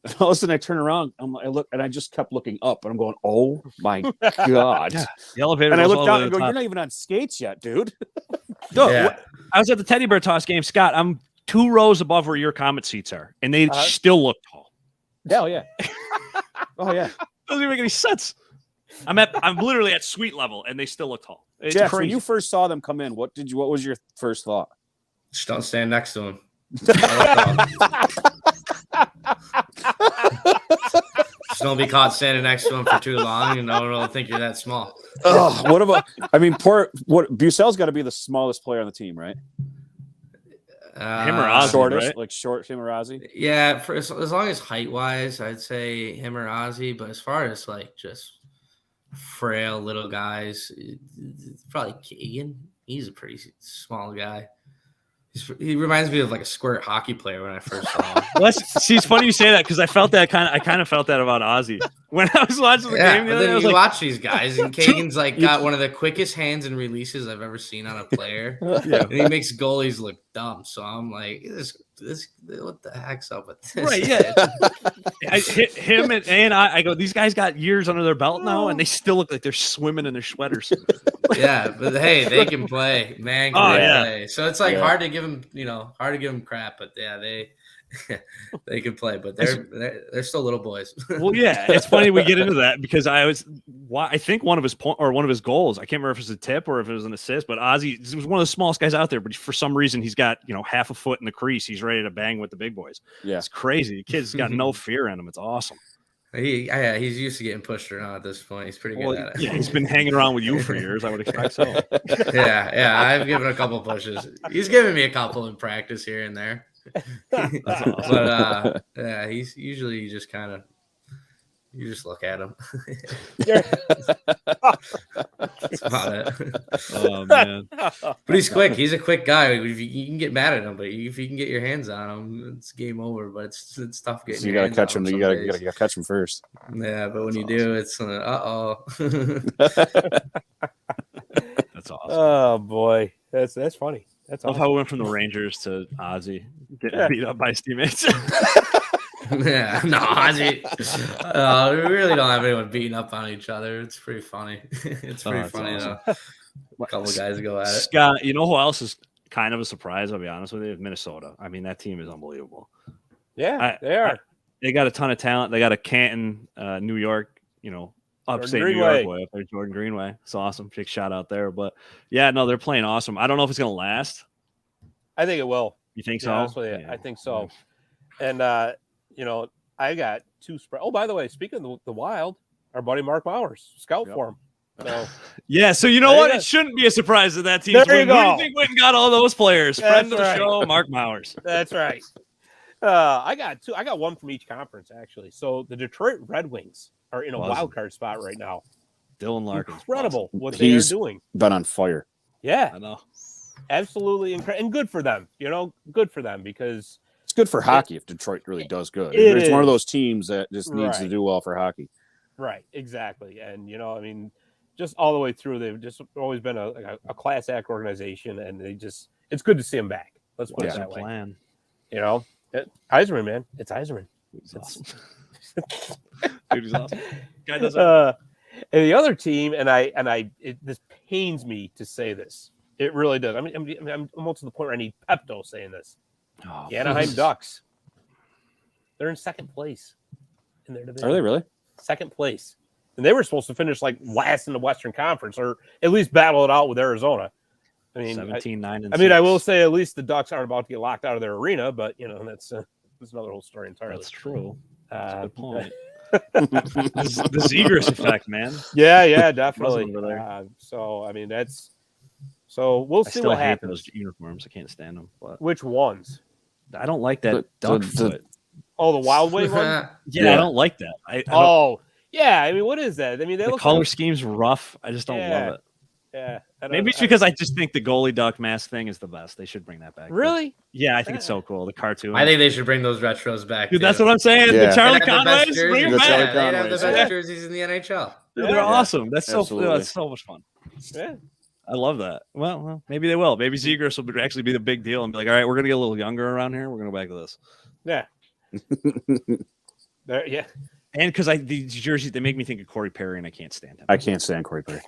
And all of a sudden I turn around, I look, and I just kept looking up and I'm going, oh my God. Yeah. The elevator. And I look down and go, you're not even on skates yet, dude. I was at the Teddy Bear Toss game, Scott. I'm 2 rows above where your Comet seats are, and they still look tall. Hell yeah. Oh yeah. Doesn't even make any sense. I'm literally at suite level, and they still look tall. It's Jeff, crazy. when you first saw them come in, what was your first thought? Just don't stand next to him. Just don't be caught standing next to him for too long, and no one will think you're that small. Oh, what about? I mean, Bucel's got to be the smallest player on the team, right? Him or Ozzy, shortest, right? like short him or Ozzy. Yeah, for as long as height wise, I'd say him or Ozzy. But as far as like just frail little guys, it's probably Kagan. He's a pretty small guy. He reminds me of like a squirt hockey player when I first saw him. See, it's funny you say that because I kind of felt that about Ozzy when I was watching the game. But then you watch these guys, and Kagan's like got one of the quickest hands and releases I've ever seen on a player. And he makes goalies look dumb. So I'm like, this what the heck's up with this? Right? Yeah. Him and I go, these guys got years under their belt now, and they still look like they're swimming in their sweaters. Yeah, but hey, they can play, man. Play. So it's like hard to give them crap, but yeah, they can play, but they're still little boys. Well, yeah, it's funny we get into that because I think one of his goals, I can't remember if it was a tip or if it was an assist, but Ozzy was one of the smallest guys out there, but for some reason he's got half a foot in the crease. He's ready to bang with the big boys. Yeah, it's crazy. The kid's got no fear in him. It's awesome. He's used to getting pushed around at this point. He's pretty good at it. Yeah, he's been hanging around with you for years. I would expect so. Yeah. I've given a couple pushes. He's given me a couple in practice here and there. That's awesome. But he's usually just kind of you just look at him. That's about it. Oh man! But he's quick. He's a quick guy. You can get mad at him, but if you can get your hands on him, it's game over. But it's tough getting. So you got to catch him. You got to catch him first. Yeah, but when you do, it's That's awesome. Oh boy, that's funny. That's awesome. How we went from the Rangers to Ozzy getting beat up by his teammates. Yeah, no, Ozzy. We really don't have anyone beating up on each other. It's pretty funny. It's pretty funny awesome. Though. A couple of guys go at it. Scott, you know who else is kind of a surprise? I'll be honest with you. Minnesota. I mean, that team is unbelievable. Yeah, they are. They got a ton of talent. They got a Canton, New York. Upstate New York way up there, Jordan Greenway. It's awesome. Big shout out there. But yeah, no, they're playing awesome. I don't know if it's gonna last. I think it will. You think so? Yeah. I think so. And I got 2 spread. Oh, by the way, speaking of the Wild, our buddy Mark Mowers, scout for him. So, yeah, so you know what? It shouldn't be a surprise that that team's winning. Who do you think went and got all those players? Friend of the show, Mark Mowers. That's right. I got 2. I got 1 from each conference, actually. So the Detroit Red Wings are in a wild card spot right now. Dylan Larkin. Incredible what they are doing. Been on fire. Yeah. I know. Absolutely incredible. And good for them. Good for them because it's good for hockey if Detroit really does good. It's one of those teams that just needs to do well for hockey. Right. Exactly. And, I mean, just all the way through, they've just always been a class act organization, and it's good to see them back. Let's put it that way. Plan. Yzerman, man. It's Yzerman. He's awesome. Dude, he's awesome. Guy does and the other team, this pains me to say this. It really does. I mean, I'm almost to the point where I need Pepto saying this. The Anaheim Ducks. They're in second place in their division. Are they really? Second place. And they were supposed to finish like last in the Western Conference, or at least battle it out with Arizona. I mean, 17-9. I will say at least the Ducks aren't about to get locked out of their arena, but that's another whole story entirely. That's true. That's a good point. the Zegers effect, man. Yeah, definitely. So I mean, so we'll see what happens. Those uniforms, I can't stand them. But. Which ones? I don't like that duck foot. Oh, the Wild Wave one? Yeah, I don't like that. Yeah. I mean, what is that? I mean, the color scheme's rough. I just don't love it. Yeah. Maybe it's because I just think the goalie duck mask thing is the best. They should bring that back. Really? Yeah, I think it's so cool. The cartoon. I think they should bring those retros back. Dude, that's what I'm saying. Yeah. The Charlie Conways, bring them back. They have the best jerseys in the NHL. Dude, they're awesome. That's so much fun. Yeah. I love that. Well, maybe they will. Maybe Zegers will actually be the big deal and be like, all right, we're going to get a little younger around here. We're going to go back to this. Yeah. Yeah. And because these jerseys, they make me think of Corey Perry, and I can't stand him. I can't stand Corey Perry.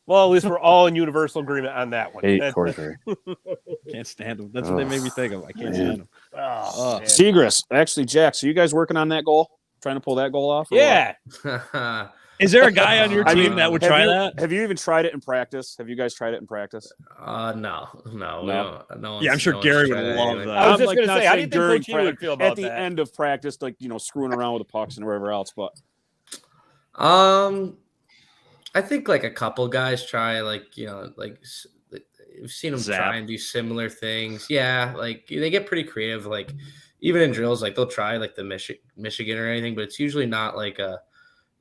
Well, at least we're all in universal agreement on that one. Hate Corey Perry. Can't stand him. That's what they made me think of. I can't stand him. Zegers. Actually, Jax, are you guys working on that goal? Trying to pull that goal off? Yeah. Is there a guy on your team that would try that? Have you even tried it in practice? Have you guys tried it in practice? No. Yeah, I'm sure Gary would love that. I was just going to say, how do you think Coach Heenan would feel about at the end of practice, like, screwing around with the pucks and wherever else, but I think like a couple guys try, we've seen them try and do similar things. Yeah, like they get pretty creative. Like even in drills, like they'll try like the Michigan or anything, but it's usually not like a,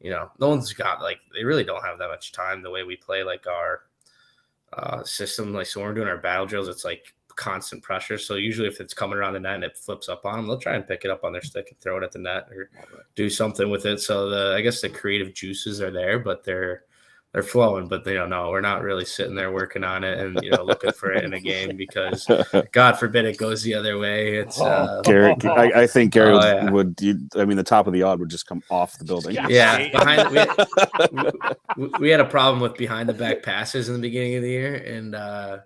no one's got they really don't have that much time the way we play like our system. Like so when we're doing our battle drills, it's like constant pressure. So usually if it's coming around the net and it flips up on them, they'll try and pick it up on their stick and throw it at the net or do something with it. So I guess the creative juices are there, but they're flowing, but they don't know. We're not really sitting there working on it and looking for it in a game because God forbid it goes the other way. It's Gary. I think Gary would. The top of the odd would just come off the building. Yeah, we had a problem with behind the back passes in the beginning of the year, and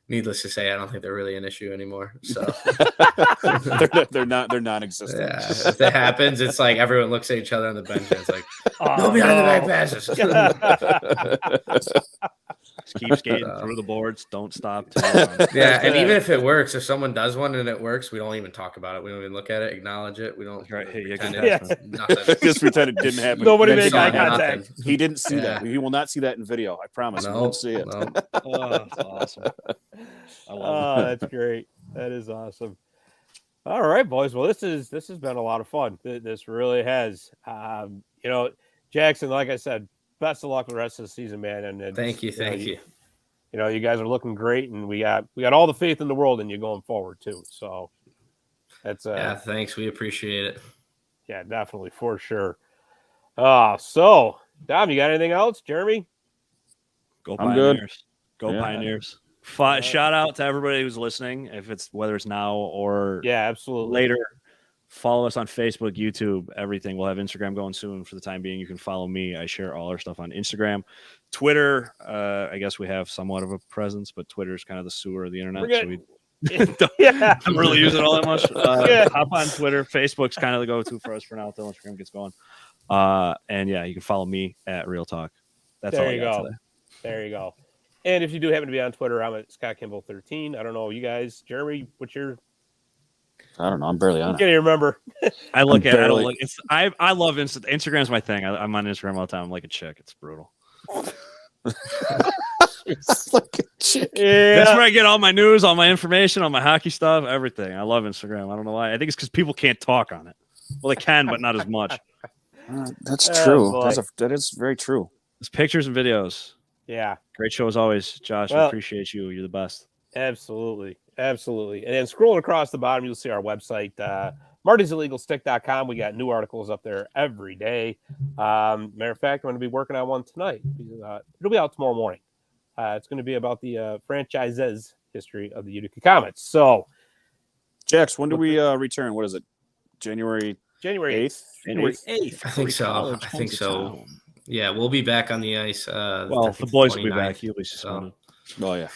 needless to say, I don't think they're really an issue anymore. So they're non-existent. Yeah, if that happens, it's like everyone looks at each other on the bench and it's like, no behind the back passes. Just keep skating through the boards. Don't stop. Yeah, and even if it works, if someone does one and it works, we don't even talk about it. We don't even look at it, acknowledge it. We don't. Nothing. Just pretend it didn't happen. Nobody made eye contact. He didn't see that. He will not see that in video. I promise. He won't see it. That's awesome. I love it. That's great. That is awesome. All right, boys. Well, this has been a lot of fun. This really has. Jaxon, like I said, best of luck with the rest of the season, man. And thank you. You guys are looking great, and we got all the faith in the world in you going forward too. So that's thanks. We appreciate it. Yeah, definitely for sure. So Dom, you got anything else? Jeremy? Go Pioneers. Go Pioneers. Shout out to everybody who's listening. If it's whether it's now or absolutely later. Follow us on Facebook, YouTube, everything. We'll have Instagram going soon. For the time being, you can follow me. I share all our stuff on Instagram. Twitter, I guess we have somewhat of a presence, but Twitter's kind of the sewer of the internet. So I'm really using it all that much. Hop on Twitter. Facebook's kind of the go-to for us for now until Instagram gets going. And you can follow me at Real Talk. That's all I got today. There you go. And if you do happen to be on Twitter, I'm at Scott Kimball 13. I don't know, you guys. Jeremy, what's your? I don't know. I'm barely on it. Can't even remember. I love Instagram's my thing. I'm on Instagram all the time. I'm like a chick. It's brutal. It's like a chick. Yeah. That's where I get all my news, all my information, all my hockey stuff, everything. I love Instagram. I don't know why. I think it's because people can't talk on it. Well, they can, but not as much. That's true. That is very true. It's pictures and videos. Yeah. Great show as always, Josh. I appreciate you. You're the best. Absolutely. And then scrolling across the bottom, you'll see our website, martysillegalstick.com. We got new articles up there every day. Matter of fact, I'm going to be working on one tonight. It'll be out tomorrow morning. It's going to be about the franchise's history of the Utica Comets. So, Jax, when do we return? What is it? January 8th? January 8th. I think so. Yeah, we'll be back on the ice. The boys will be back. He'll be suspended. Oh yeah,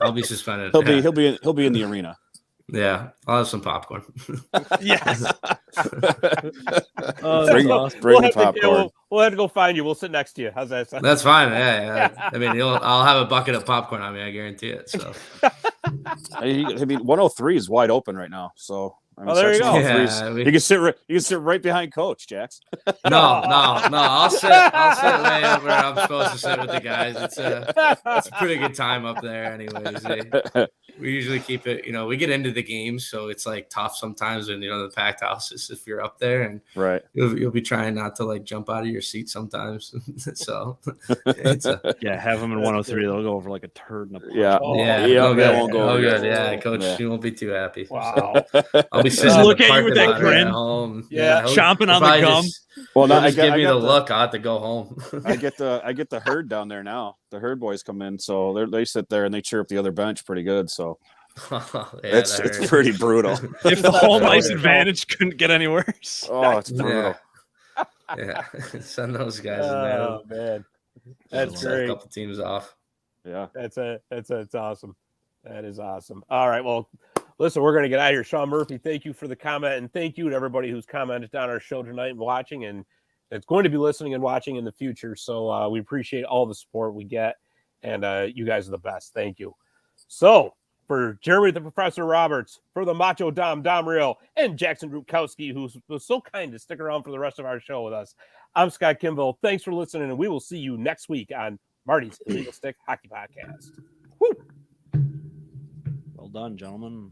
I'll be suspended. He'll be in the arena. Yeah, I'll have some popcorn. Yes. Bring the popcorn. We'll have to go find you. We'll sit next to you. How's that sound? That's fine. Yeah. I mean, I'll have a bucket of popcorn on me. I guarantee it. So. I mean, 103 is wide open right now. So I mean, there you go. Yeah, you can sit right behind Coach Jax. No. I'll sit way up where I'm supposed to sit with the guys. It's a pretty good time up there, anyways. We usually keep it. We get into the games, so it's like tough sometimes. And the packed houses, if you're up there, and right, you'll be trying not to like jump out of your seat sometimes. So have them in 103. They'll go over like a turd in a that won't go over. Good. Yeah, Coach, you won't be too happy. Wow. I'll be just look at you with that grin. Home. Yeah, chomping on the gum. Well, now I give me the look. I have to go home. I get the herd down there now. The herd boys come in, so they sit there and they cheer up the other bench pretty good. So it's pretty brutal. If the home ice advantage couldn't get any worse. Oh, it's brutal. Yeah. Send those guys in there. Oh man, that's great. A couple teams off. Yeah, that's awesome. That is awesome. All right, well, listen, we're going to get out of here. Sean Murphy, thank you for the comment, and thank you to everybody who's commented on our show tonight and watching, and it's going to be listening and watching in the future. So we appreciate all the support we get, and you guys are the best. Thank you. So for Jeremy the Professor Roberts, for the Macho Dom Real, and Jaxon Rutkowski, who was so kind to stick around for the rest of our show with us, I'm Scott Kimball. Thanks for listening, and we will see you next week on Marty's Illegal Stick Hockey Podcast. Woo! Well done, gentlemen.